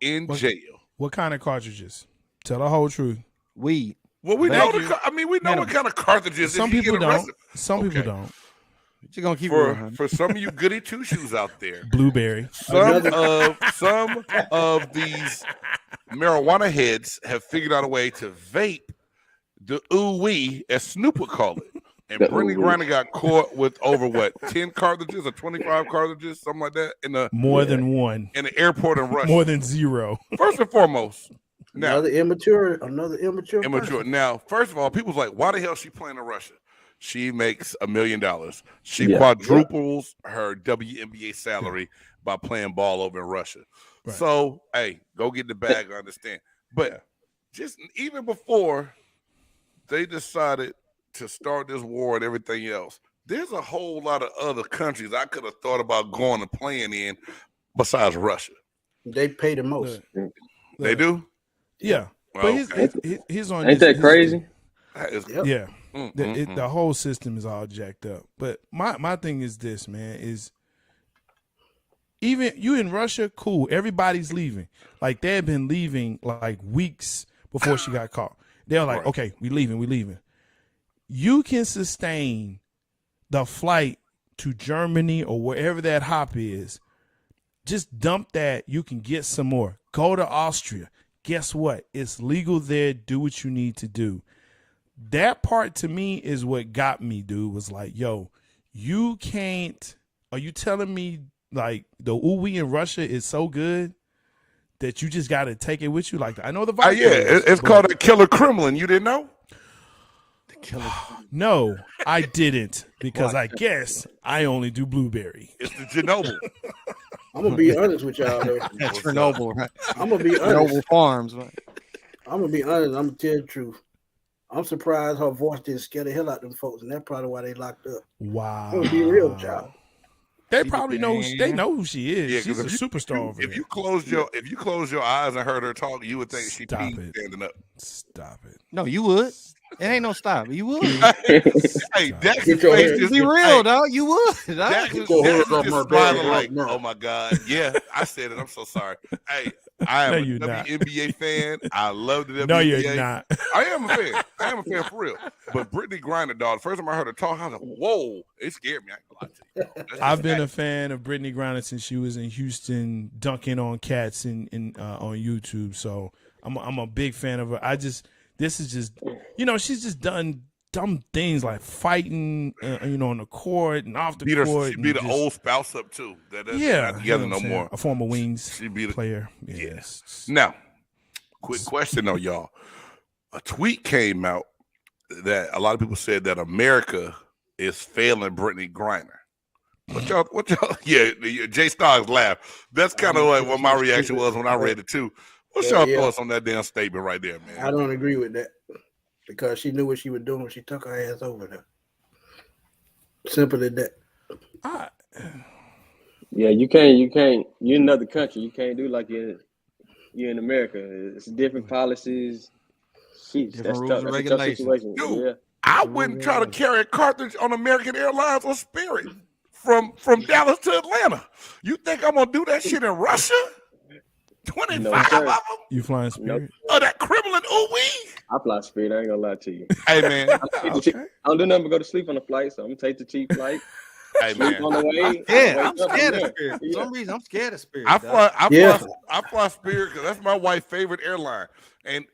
in jail. What kind of cartridges? Tell the whole truth. Weed. Well, we know we know what kind of cartridges. Some people don't. Some people don't. You're gonna keep for some of you goody two shoes out there. Blueberry. Some of these marijuana heads have figured out a way to vape the ooh-wee, as Snoop would call it. And Britney Griner got caught with over 10 cartridges or 25 cartridges, something like that, in the more than one in the airport in Russia. More than zero. First and foremost. Now, another immature person. Now, first of all, people's like, why the hell is she playing in Russia? She makes $1 million. She quadruples her WNBA salary by playing ball over in Russia. Right. So, hey, go get the bag. I understand. But just even before they decided to start this war and everything else, there's a whole lot of other countries I could have thought about going and playing in besides Russia. They pay the most. They do? Yeah. Well, but he's on. Ain't that crazy? Yeah. The whole system is all jacked up. But my thing is this, man, is even you in Russia, cool. Everybody's leaving. Like they had been leaving like weeks before she got caught. They're like, Right. okay, we leaving. You can sustain the flight to Germany or wherever that hop is. Just dump that. You can get some more. Go to Austria. Guess what? It's legal there. Do what you need to do. That part to me is what got me, dude, was like, yo, you can't, are you telling me like the ooey in Russia is so good that you just got to take it with you? Like, I know the vodka. It's called a killer Kremlin. You didn't know? No, I didn't, because I guess I only do blueberry. It's the Chernobyl. I'm gonna be honest with y'all though. That's Chernobyl, right? I'm gonna be honest. Chernobyl Farms, right? I'm gonna be honest. I'm gonna tell the truth. I'm surprised her voice didn't scare the hell out of them folks, and that's probably why they locked up. Wow. I'm gonna be real with y'all. They probably know they know who she is. Yeah, She's a 'cause superstar over If there. you closed your eyes and heard her talk, you would think she Stop peed it. standing up. Stop it. No, you would. It ain't no stop. You would. Hey, Dax's Get your face hands- just Be real, hey, dog. You would. Dog. Dax Get your hands is off just my smiling bag like, right now. oh my God. Yeah, I said it. I'm so sorry. Hey, I am No, a you're not. WNBA fan. I love the WNBA. No, you're not. I am a fan. I am a fan for real. But Britney Griner, dog, the first time I heard her talk, I was like, whoa, it scared me. I ain't gonna lie to you. That's I've been a just fan of Britney Griner since she was in Houston dunking on cats on YouTube. So I'm a big fan of her. This is just, she's just done dumb things like fighting, on the court and off the court. She beat and an old spouse up too. That's yeah, not together you know what no I'm saying? more. A former Wings She beat player. Yes. Now, quick question though, y'all. A tweet came out that a lot of people said that America is failing Britney Griner. What y'all? Yeah, Jay Stoggs laughed. That's kind of like what my reaction was when I read it too. What's y'all thoughts on that damn statement right there, man? I don't agree with that because she knew what she was doing when she took her ass over there. Simple as that. Yeah, you can't. You're in another country. You can't do like you're in America. It's different policies. Sheesh, Different that's rules tough. and That's a tough regulations. situation. Dude, Yeah. I wouldn't try to carry a cartridge on American Airlines or Spirit from Dallas to Atlanta. You think I'm gonna do that shit in Russia? 25 No, of sir. them? You flying Spirit? Oh, that Kremlin ooh-wee? I fly Spirit. I ain't gonna lie to you. Hey, man. I don't do nothing but go to sleep on the flight, so I'm gonna take the cheap flight. Hey, Sleep man. on the way. Yeah, I'm wake up, scared of there. Spirit. For some reason, I'm scared of Spirit. I dog. fly Spirit because that's my wife's favorite airline. And,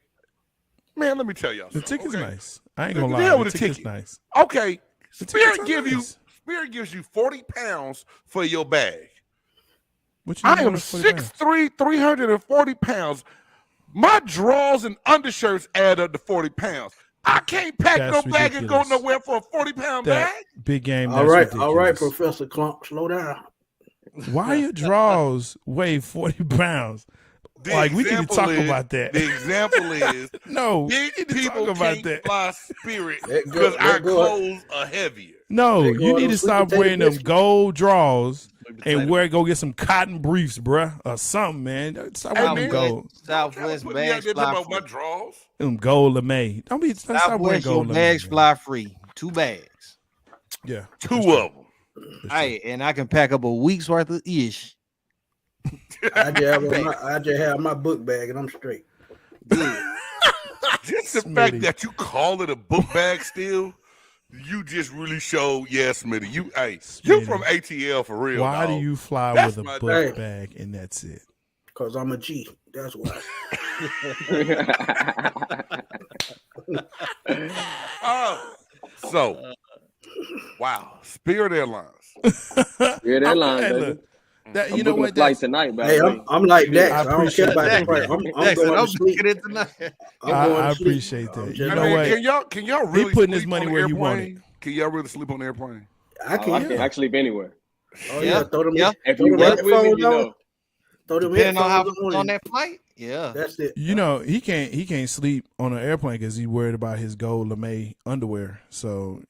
man, let me tell y'all The something. ticket's okay? nice. I ain't The gonna hell lie. with The the ticket's ticket. nice. Okay, The Spirit tickets are gives you 40 pounds for your bag. What you I doing am with 40 pounds? 6'3", 340 pounds. My drawers and undershirts add up to 40 pounds. I can't pack That's no bag and go ridiculous. nowhere for a 40-pound That bag. big game. All That's right, ridiculous. Professor Clump, slow down. Why your draws weigh 40 pounds? The Like, we need to example talk is- about that. The example is No, we big need to people talk about can't that. fly Spirit Let go- because let our go. clothes are heavier. No, They go you on need them to sweet stop potato wearing them biscuits. gold draws and potato. go get some cotton briefs, bruh, or something, man. Stop Hey, wearing them man. gold. Southwest Put me out bags there talking fly about my free. drawers. Them gold lame. Don't be stop wearing Southwest, your gold lame. bags man. fly free. 2 bags. Yeah, Two of them. Hey, and I can pack up a week's worth of ish. I just have my book bag and I'm straight. Just the Smitty. fact that you call it a book bag still, you just really show, Smitty. You Smitty. from ATL for real. Why do dog. you fly That's with my a book day. bag and that's it? Because I'm a G. That's why. Oh, so wow, Spirit Airlines. Spirit Airlines, Hey, baby. look, that, I'm you know booking what? a flight That's, tonight, by Hey, the way. I'm like Dax. I I don't appreciate care about that. the price. I'm Jackson, going I'm to sleep. booking it tonight. I'm going I to sleep. appreciate that. I'm You just know I mean, what? can y'all really putting his sleep money on where an he want airplane? Can y'all really sleep on an airplane? I I can. can actually be anywhere. Oh Yeah. yeah, throw them. Yeah. If Throw you them work with me, headphones you on. know. Throw them Depending on how headphones on that flight. Yeah. That's it. You know, he can't sleep on an airplane because he's worried about his gold lame underwear. So,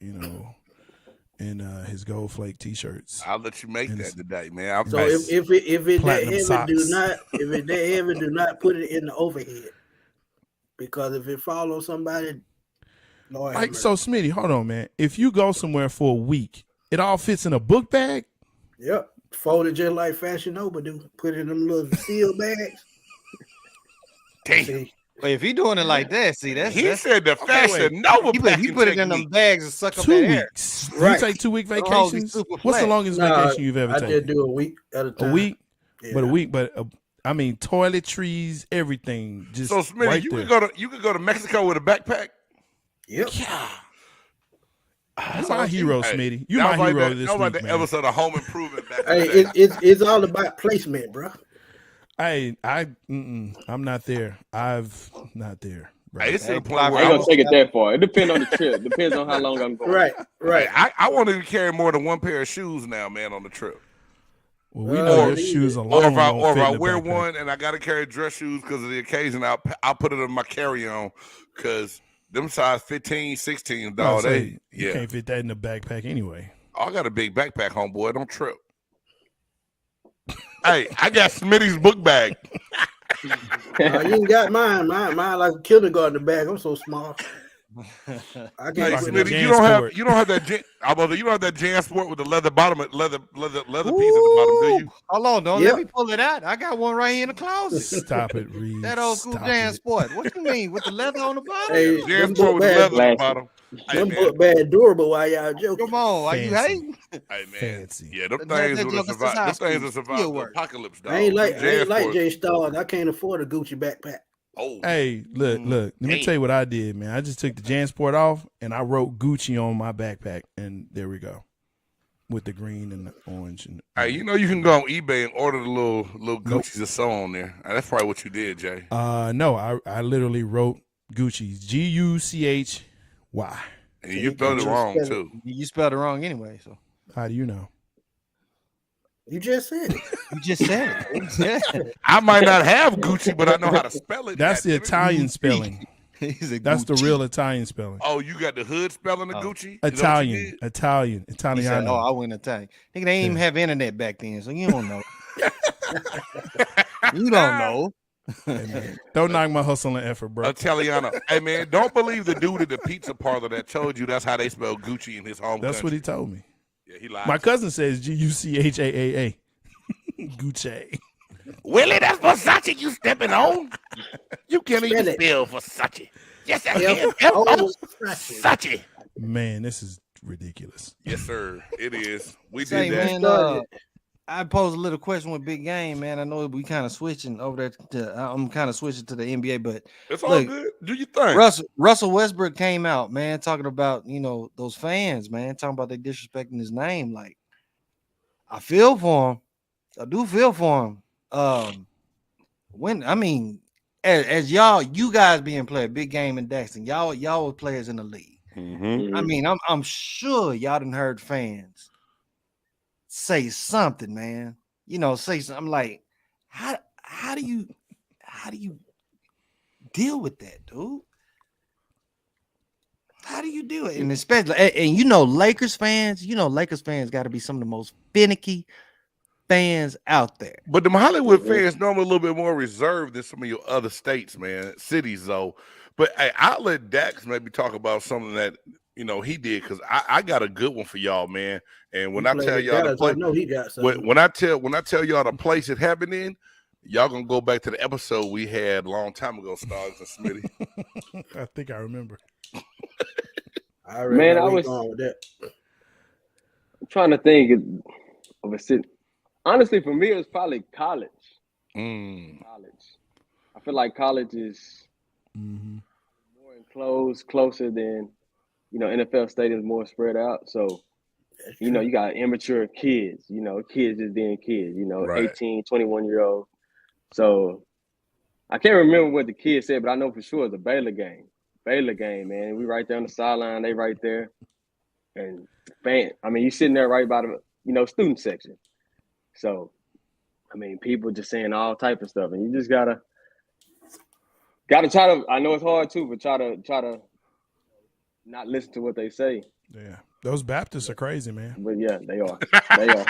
and his gold flake t-shirts. I'll let you make And that today, man. I'm So nice. if it that Platinum heavy, socks. if it that heavy, do not put it in the overhead. Because if it fall on somebody, Lord have Like, mercy. so Smitty, hold on, man. If you go somewhere for a week, it all fits in a book bag? Yep. fold it just like Fashion Nova do. Put it in them little seal bags. Damn. See, But if he doing it like that, see, He said the Fashion Nova he put it in them bags and suck up that 2 air. weeks. Right. You take 2 week Them hoes be vacations. super What's the flat. longest vacation you've ever I taken? just do a week at a time. A week, Yeah. but a week, but I mean, toiletries, everything. Just So Smitty, right you there. could go to Mexico with a backpack. Yep. Yeah. You my hero, Smitty. You Now my hero that, this now week, the man. episode of Home Improvement back Hey, in the day. it's all about placement, bro. I'm not there. I've not there. Bro. Hey, it's to the point I where ain't gonna take it that far. It depends on the trip. Depends on how long I'm going. Right. Hey, I won't even carry more than one pair of shoes now, man, on the trip. Well, we know your shoes alone. Or if I wear backpack. one and I got to carry dress shoes because of the occasion, I'll put it in my carry-on because them size 15, 16, dog. You can't fit that in the backpack anyway. I got a big backpack, homeboy. Don't trip. Hey, I got Smitty's book bag. You ain't got mine. Mine like a kindergarten bag. I'm so small. I Hey, can't. Smitty, you don't have that. You don't have that JanSport with the leather bottom, leather piece at the bottom, do you? Hold on, don't let me pull it out. I got one right here in the closet. Stop it, Reed. That old school JanSport. What you mean with the leather on the bottom? Hey, JanSport with the leather on the bottom. Them book bag durable while y'all joking. Come on, are you hating? Hey man, Fancy. yeah, them things will survive. Them things will survive the apocalypse, dog. I ain't like J Stars. I can't afford a Gucci backpack. Oh, hey, look. Let me tell you what I did, man. I just took the JanSport off and I wrote Gucci on my backpack, and there we go, with the green and the orange. And hey, you know you can go on eBay and order the little Gucci's or so on there. That's probably what you did, Jay. No, I literally wrote Gucci's Guchy. And you spelled it wrong too. You spelled it wrong anyway. So how do you know? You just said it. You just said it. I might not have Gucci, but I know how to spell it. That's the Italian spelling. That's the real Italian spelling. Oh, you got the hood spelling of Gucci? Italian. He said, I went Italian. Nigga, they didn't even have internet back then, so you don't know. You don't know. Hey, don't knock my hustle and effort, bro. Italiano. Hey man, don't believe the dude at the pizza parlor that told you that's how they spell Gucci in his home That's country. what he told me. Yeah, he lied. My cousin says Guchaa. Gucci. Willie, that's Versace you stepping on. You can't even spell Versace. Yes, I can. Versace. Man, this is ridiculous. Yes, sir. It is. We Say, did that. man, I posed a little question with Big Game, man. I know we kind of switching over there. I'm kind of switching to the NBA, but it's all good. Do you think? Russell Westbrook came out, man, talking about those fans, man, talking about they disrespecting his name. Like, I feel for him. I do feel for him. As you guys being played, Big Game and Daxton, y'all were players in the league. Mm-hmm. I mean, I'm sure y'all done heard fans say something, man. Say something. I'm like, how do you deal with that, dude? How do you do it? And especially, Lakers fans, got to be some of the most finicky fans out there. But the Hollywood fans normally a little bit more reserved than some of your other states, man, cities though. But hey, I'll let Dax maybe talk about something that he did, because I got a good one for y'all, man. And when I tell y'all the place, when I tell y'all the place it happened in, y'all gonna go back to the episode we had a long time ago, Stars and Smitty. I think I remember. I'm trying to think of a city. Honestly, for me, it was probably college. College. I feel like college is more enclosed, closer than NFL stadiums, more spread out. So, you got immature kids. Kids just being kids. Right. 18, 21-year-old. So, I can't remember what the kid said, but I know for sure it's a Baylor game. Baylor game, man. We right there on the sideline. They right there, and you sitting there right by the student section. So, people just saying all type of stuff, and you just gotta try to. I know it's hard too, but try to not listen to what they say. Yeah, those Baptists are crazy, man. But yeah, they are. They are.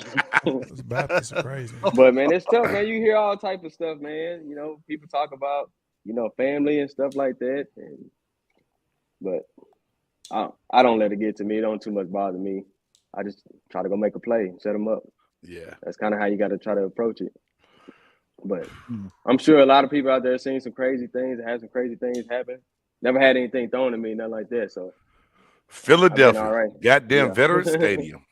Those Baptists are crazy. But man, it's tough, man. You hear all type of stuff, man. People talk about family and stuff like that, but I don't let it get to me. It don't too much bother me. I just try to go make a play and set them up. Yeah. That's kind of how you got to try to approach it. But I'm sure a lot of people out there seen some crazy things and had some crazy things happen. Never had anything thrown at me, nothing like that. So Philadelphia, all right. goddamn Veterans Stadium.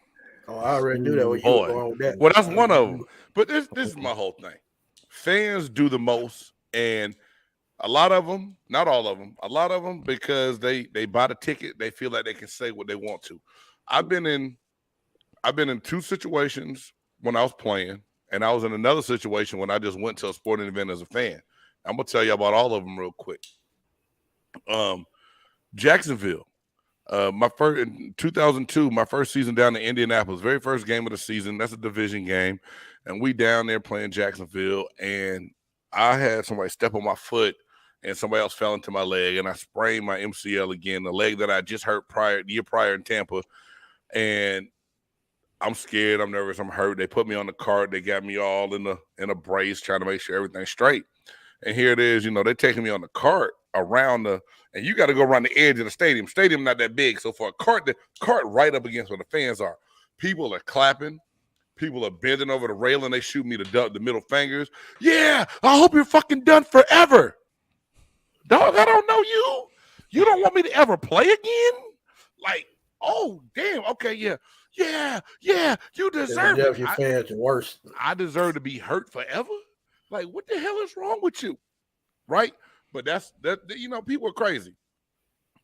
Oh, I already knew that. What you were going with that. Well, that's one of them. But this is my whole thing. Fans do the most, and a lot of them, not all of them, a lot of them, because they buy the ticket, they feel like they can say what they want to. I've been in 2 situations when I was playing, and I was in another situation when I just went to a sporting event as a fan. I'm gonna tell you about all of them real quick. Jacksonville. My first in 2002, my first season down in Indianapolis, very first game of the season. That's a division game, and we down there playing Jacksonville, and I had somebody step on my foot, and somebody else fell into my leg, and I sprained my MCL again, the leg that I just hurt the year prior in Tampa, and I'm scared, I'm nervous, I'm hurt. They put me on the cart, they got me all in a brace, trying to make sure everything's straight. And here it is, they're taking me on the cart around and you got to go around the edge of the stadium. Stadium not that big, so for a cart, the cart right up against where the fans are. People are clapping. People are bending over the railing. They shoot me the middle fingers. Yeah, I hope you're fucking done forever. Dog, I don't know you. You don't want me to ever play again? Like, oh, damn. Okay, yeah. You deserve it. Your fans are worse. I deserve to be hurt forever? Like, what the hell is wrong with you? Right? But that's people are crazy.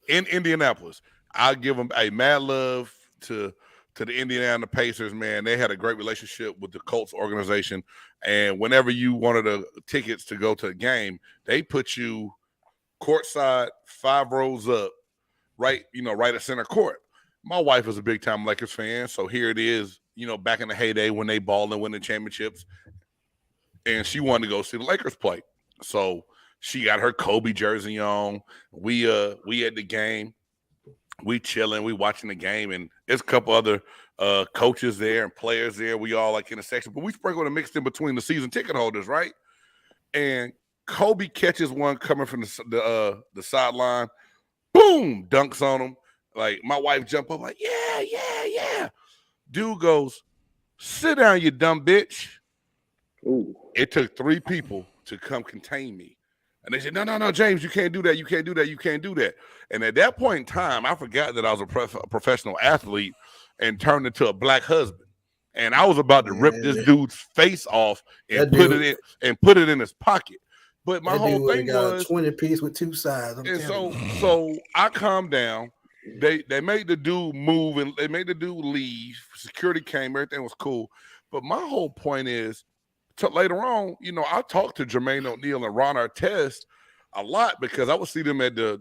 In Indianapolis, I give them a mad love to the Indiana Pacers, man. They had a great relationship with the Colts organization. And whenever you wanted the tickets to go to a game, they put you courtside, 5 rows up, right at center court. My wife is a big time Lakers fan. So here it is, back in the heyday when they balled and winning championships. And she wanted to go see the Lakers play. So she got her Kobe jersey on. We at the game. We chilling. We watching the game. And there's a couple other coaches there and players there. We all like in a section. But we sprinkled and mixed in between the season ticket holders, right? And Kobe catches one coming from the sideline. Boom! Dunks on him. Like, my wife jumped up like, yeah. Dude goes, sit down, you dumb bitch. Ooh. It took 3 people to come contain me. And they said, no, James, you can't do that. You can't do that. You can't do that. And at that point in time, I forgot that I was a professional athlete and turned into a black husband. And I was about to rip this dude's face off and put it in his pocket. But my whole thing was 20 piece with 2 sides. And so I calmed down. They made the dude move and they made the dude leave. Security came, everything was cool. But my whole point is, later on, I talked to Jermaine O'Neal and Ron Artest a lot because I would see them at the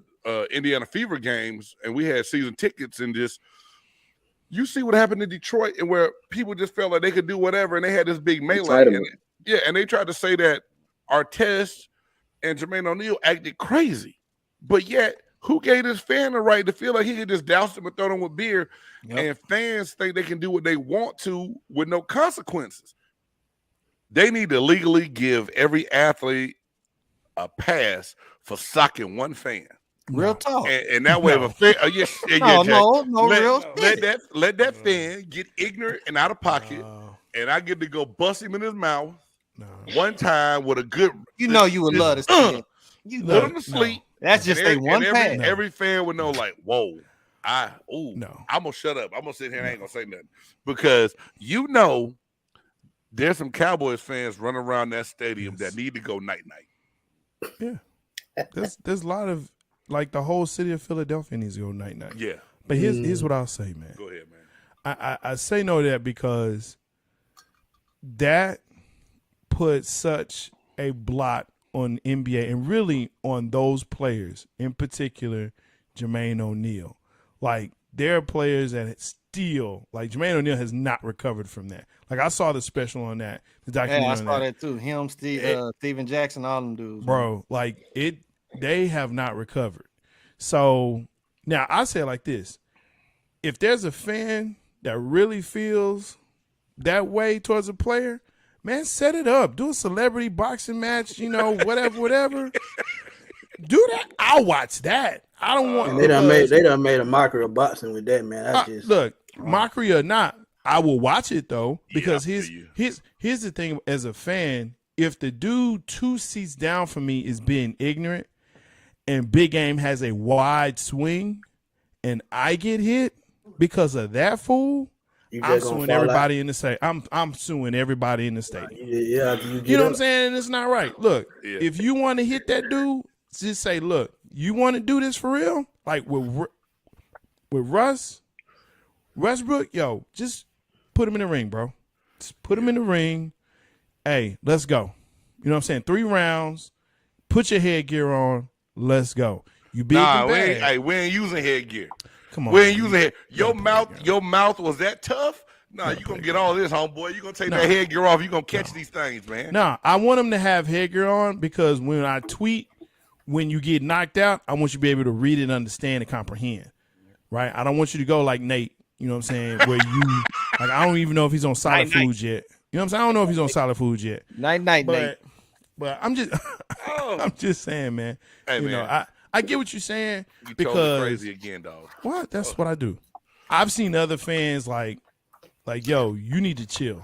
Indiana Fever games, and we had season tickets. And just you see what happened in Detroit, and where people just felt like they could do whatever, and they had this big melee. And they tried to say that Artest and Jermaine O'Neal acted crazy, but yet, who gave this fan the right to feel like he could just douse them and throw them with beer? Yep. And fans think they can do what they want to with no consequences. They need to legally give every athlete a pass for socking one fan. Real talk. And that way, if a fan, let that fan get ignorant and out of pocket, and I get to go bust him in his mouth one time with a good. You would love to see it. You put him to sleep. That's just one pass. Every fan would know, like, whoa, I'm gonna shut up. I'm gonna sit here and I ain't gonna say nothing because there's some Cowboys fans running around that stadium that need to go night. Yeah, there's a lot of the whole city of Philadelphia needs to go night. Yeah, but here's what I'll say, man. Go ahead, man. I say no to that because that put such a blot on NBA and really on those players, in particular, Jermaine O'Neal. Like, there are players that still, like Jermaine O'Neal has not recovered from that. Like, I saw the special on that. The documentary I saw that too. Him, Steven Jackson, all them dudes. Bro, like, they have not recovered. So, now I say it like this. If there's a fan that really feels that way towards a player, man, set it up. Do a celebrity boxing match, whatever. Do that. I'll watch that. I don't want. And they done made a mockery of boxing with that, man. Look, mockery or not, I will watch it though, because here's the thing. As a fan, if the dude 2 seats down from me is being ignorant, and Big Game has a wide swing, and I get hit because of that fool, I'm suing everybody in the state. I'm suing everybody in the state. Yeah, you know what I'm saying? It's not right. Look, if you want to hit that dude, just say, look, you want to do this for real? Like with Westbrook, yo, just put him in the ring, bro. Just put him in the ring. Hey, let's go. You know what I'm saying? 3 rounds. Put your headgear on. Let's go. You big and bad. We ain't using headgear. Come on. We ain't using head. Your mouth was that tough? Nah, you gonna get all this, homeboy. You gonna take that headgear off. You gonna catch these things, man. Nah, I want him to have headgear on because when I tweet, when you get knocked out, I want you to be able to read it, understand, and comprehend. Right? I don't want you to go like Nate. You know what I'm saying? Where you like, I don't even know if he's on solid foods yet. You know what I'm saying? I don't know if he's on solid foods yet. Night, Nate. But I'm just, I'm just saying, man. Hey, you know, I get what you're saying because totally crazy again, dog. What? That's what I do. I've seen other fans like, yo, you need to chill.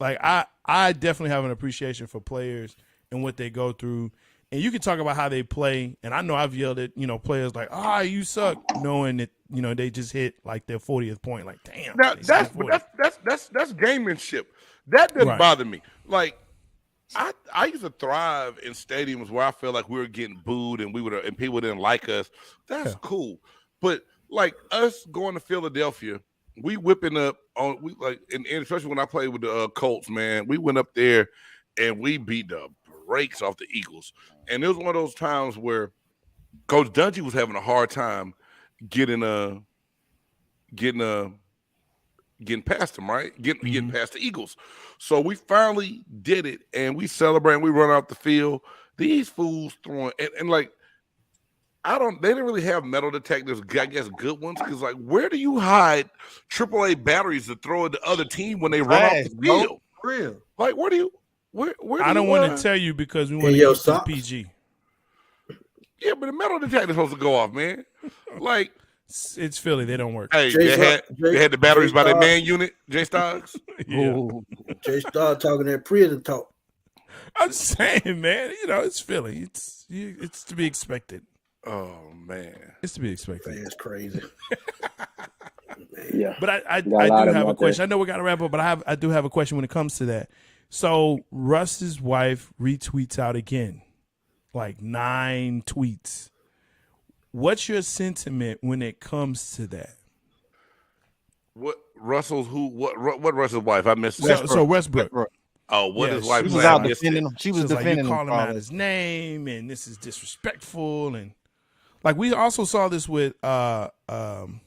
Like, I definitely have an appreciation for players and what they go through. And you can talk about how they play. And I know I've yelled at, players like, you suck, knowing that, they just hit like their 40th point. Like, damn. That's gamemanship. That doesn't bother me. Like, I used to thrive in stadiums where I felt like we were getting booed and and people didn't like us. That's cool. But like us going to Philadelphia, we whipping up on and especially when I played with the Colts, man, we went up there and we beat the brakes off the Eagles. And it was one of those times where Coach Dungy was having a hard time getting past them, right? Getting past the Eagles. So we finally did it, and we celebrate, and we run out the field. These fools throwing, and like, they didn't really have metal detectors, I guess good ones, because like, where do you hide AAA batteries to throw at the other team when they run off the field? Real. Like, where do I don't want to tell you because we want to get to PG. Yeah, but the metal detector's supposed to go off, man. Like, it's Philly. They don't work. Hey, they had the batteries by their man unit, Jay Stoggs. Yeah. Jay Stoggs talking that prison talk. I'm saying, man, it's Philly. It's to be expected. Oh, man. It's to be expected. That's crazy. Yeah. But I do have a question. I know we got to wrap up, but I do have a question when it comes to that. So Russ's wife retweets out again, like 9 tweets. What's your sentiment when it comes to that? What Russell's wife? I missed it. So Westbrook. Oh, what his wife? She was out defending him. She was defending him, calling him out him. his name, and this is disrespectful. And like we also saw this with Mahomes'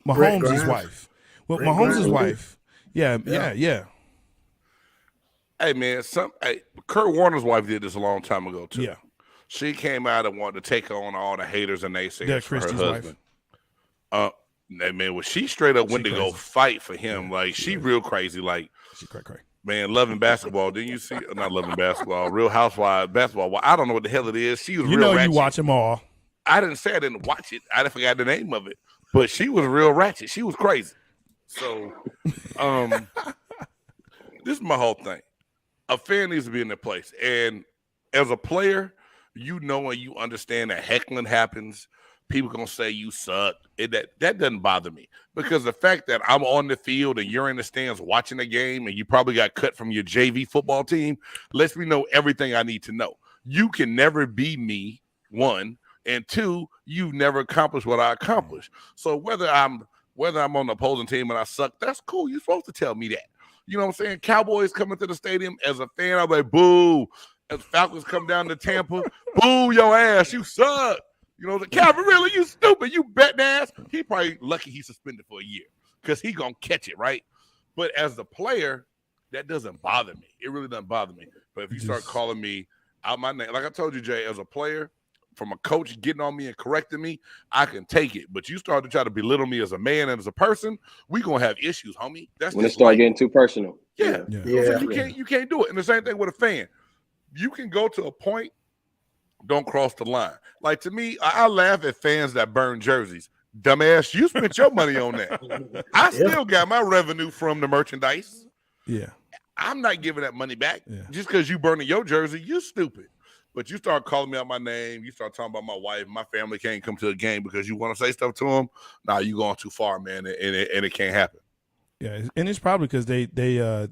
wife. Well, Mahomes' wife. Yeah. Hey man, Kurt Warner's wife did this a long time ago too. Yeah. She came out and wanted to take on all the haters and naysayers for her husband. Wife. Man, she straight up went to go fight for him. Yeah, like she real crazy. Like she cray. Man, loving basketball. Didn't you see? Not loving basketball. Real Housewives basketball. I don't know what the hell it is. She was real ratchet. You watch them all. I didn't say I didn't watch it. I forgot the name of it. But she was real ratchet. She was crazy. So, this is my whole thing. A fan needs to be in their place. And as a player, and you understand that heckling happens. People gonna say you suck. That doesn't bother me because the fact that I'm on the field and you're in the stands watching the game and you probably got cut from your JV football team lets me know everything I need to know. You can never be me, 1, and 2, you've never accomplished what I accomplished. So whether I'm on the opposing team and I suck, that's cool. You're supposed to tell me that. You know what I'm saying? Cowboys coming to the stadium as a fan, I'm like, boo. As Falcons come down to Tampa, boo your ass, you suck. You know, Calvin Ridley, you stupid, you betting ass. He probably lucky he's suspended for a year because he gonna catch it, right? But as the player, that doesn't bother me. It really doesn't bother me. But if you start calling me out my name, like I told you, Jay, as a player, from a coach getting on me and correcting me, I can take it. But you start to try to belittle me as a man and as a person, we gonna have issues, homie. That's when it start getting too personal. Yeah. You can't do it. And the same thing with a fan. You can go to a point, don't cross the line. Like to me, I laugh at fans that burn jerseys. Dumbass, you spent your money on that. I still got my revenue from the merchandise. Yeah. I'm not giving that money back just because you burning your jersey. You stupid. But you start calling me out my name. You start talking about my wife. My family can't come to a game because you want to say stuff to them. Nah, you going too far, man, and it can't happen. Yeah, and it's probably because they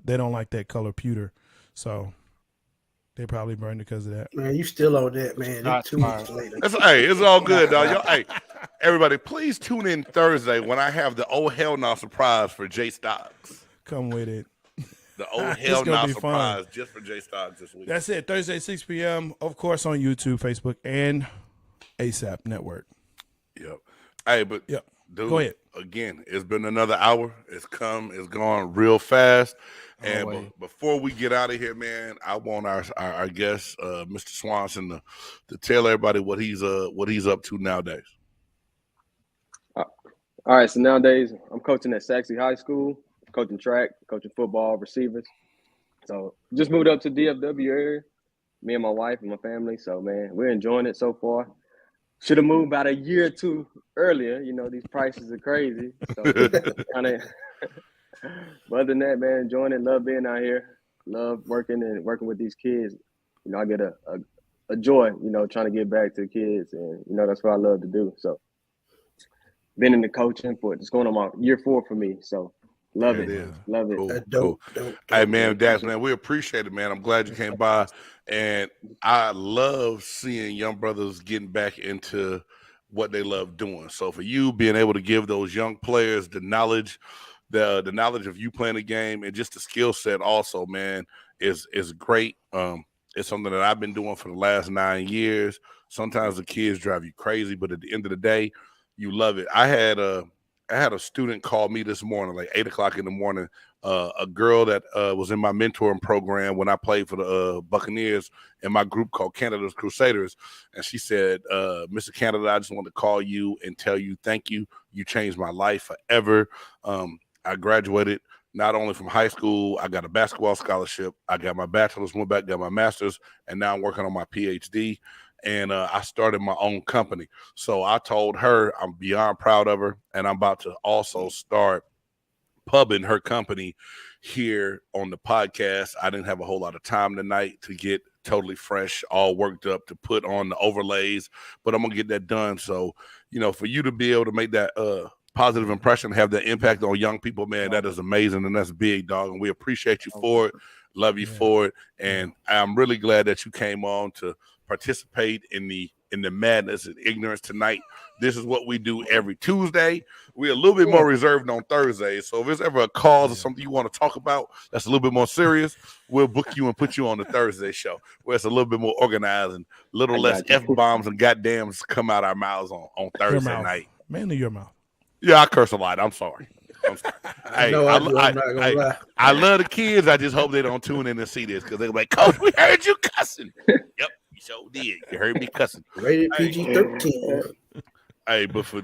don't like that color pewter, so they probably burned it because of that. Man, you still on that, man. It's 2 weeks later. It's all good, dog. Yo, hey, everybody, please tune in Thursday when I have the oh hell no surprise for Jay Stocks. Come with it. The old hell no surprise just for Jay Stocks this week. That's it. Thursday, 6 p.m. Of course, on YouTube, Facebook, and ASAP Network. Yep. Hey, but dude, go ahead. Again, it's been another hour. It's gone real fast. And before we get out of here, man, I want our guest, Mr. Swanson, to tell everybody what he's up to nowadays. All right. So nowadays, I'm coaching at Saxe High School. Coaching track, coaching football, receivers. So just moved up to DFW area, me and my wife and my family. So, man, we're enjoying it so far. Should have moved about a year or two earlier. You know, these prices are crazy. So, but other than that, man, enjoying it. Love being out here. Love working with these kids. You know, I get a joy, you know, trying to get back to the kids. And, you know, that's what I love to do. So, been in the coaching for it's going on my year 4 for me. So, love it. Love it. Cool. Hey, man, Dax, man, we appreciate it, man. I'm glad you came by. And I love seeing young brothers getting back into what they love doing. So for you being able to give those young players the knowledge, the knowledge of you playing the game and just the skill set also, man, is great. It's something that I've been doing for the last 9 years. Sometimes the kids drive you crazy, but at the end of the day, you love it. I had a student call me this morning, like 8 o'clock in the morning, a girl that was in my mentoring program when I played for the Buccaneers in my group called Canada's Crusaders. And she said, Mr. Canada, I just want to call you and tell you thank you. You changed my life forever. I graduated not only from high school, I got a basketball scholarship. I got my bachelor's, went back, got my master's, and now I'm working on my PhD. And I started my own company. So I told her I'm beyond proud of her, and I'm about to also start pubbing her company here on the podcast. I didn't have a whole lot of time tonight to get totally fresh, all worked up to put on the overlays, but I'm going to get that done. So, you know, for you to be able to make that positive impression, have that impact on young people, man, that is amazing, and that's big, dog, and we appreciate you for it. Love you for it, and I'm really glad that you came on to participate in the madness and ignorance tonight. This is what we do every Tuesday. We're a little bit more reserved on Thursdays, so if there's ever a cause or something you want to talk about that's a little bit more serious, we'll book you and put you on the Thursday show where it's a little bit more organized and a little less F-bombs and goddams come out our mouths on Thursday night. Mainly your mouth. Yeah, I curse a lot. I'm sorry. Hey, I love the kids. I just hope they don't tune in and see this because they're like, Coach, we heard you cussing. Yep, you sure did. You heard me cussing. Rated PG-13. Hey, but for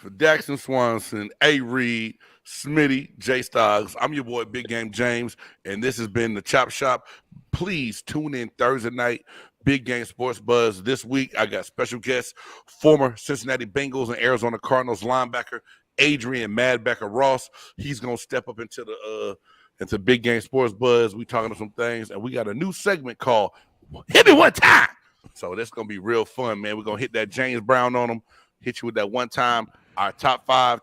Daxton Swanson, A. Reed, Smitty, J. Stoggs, I'm your boy Big Game James, and this has been the Chop Shop. Please tune in Thursday night. Big Game Sports Buzz. This week, I got special guests, former Cincinnati Bengals and Arizona Cardinals linebacker Adrian Madbacker Ross. He's gonna step up into Big Game Sports Buzz. We talking to some things, and we got a new segment called "Hit Me One Time." So that's gonna be real fun, man. We're gonna hit that James Brown on them, hit you with that one time. Our top five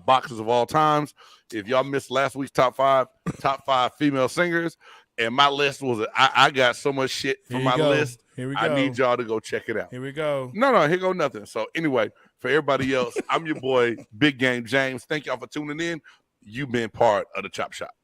boxers of all times. If y'all missed last week's top five female singers, and my list was I got so much shit for my list. Here we go. I need y'all to go check it out. Here we go. No, here go nothing. So anyway, for everybody else, I'm your boy, Big Game James. Thank y'all for tuning in. You've been part of the Chop Shop.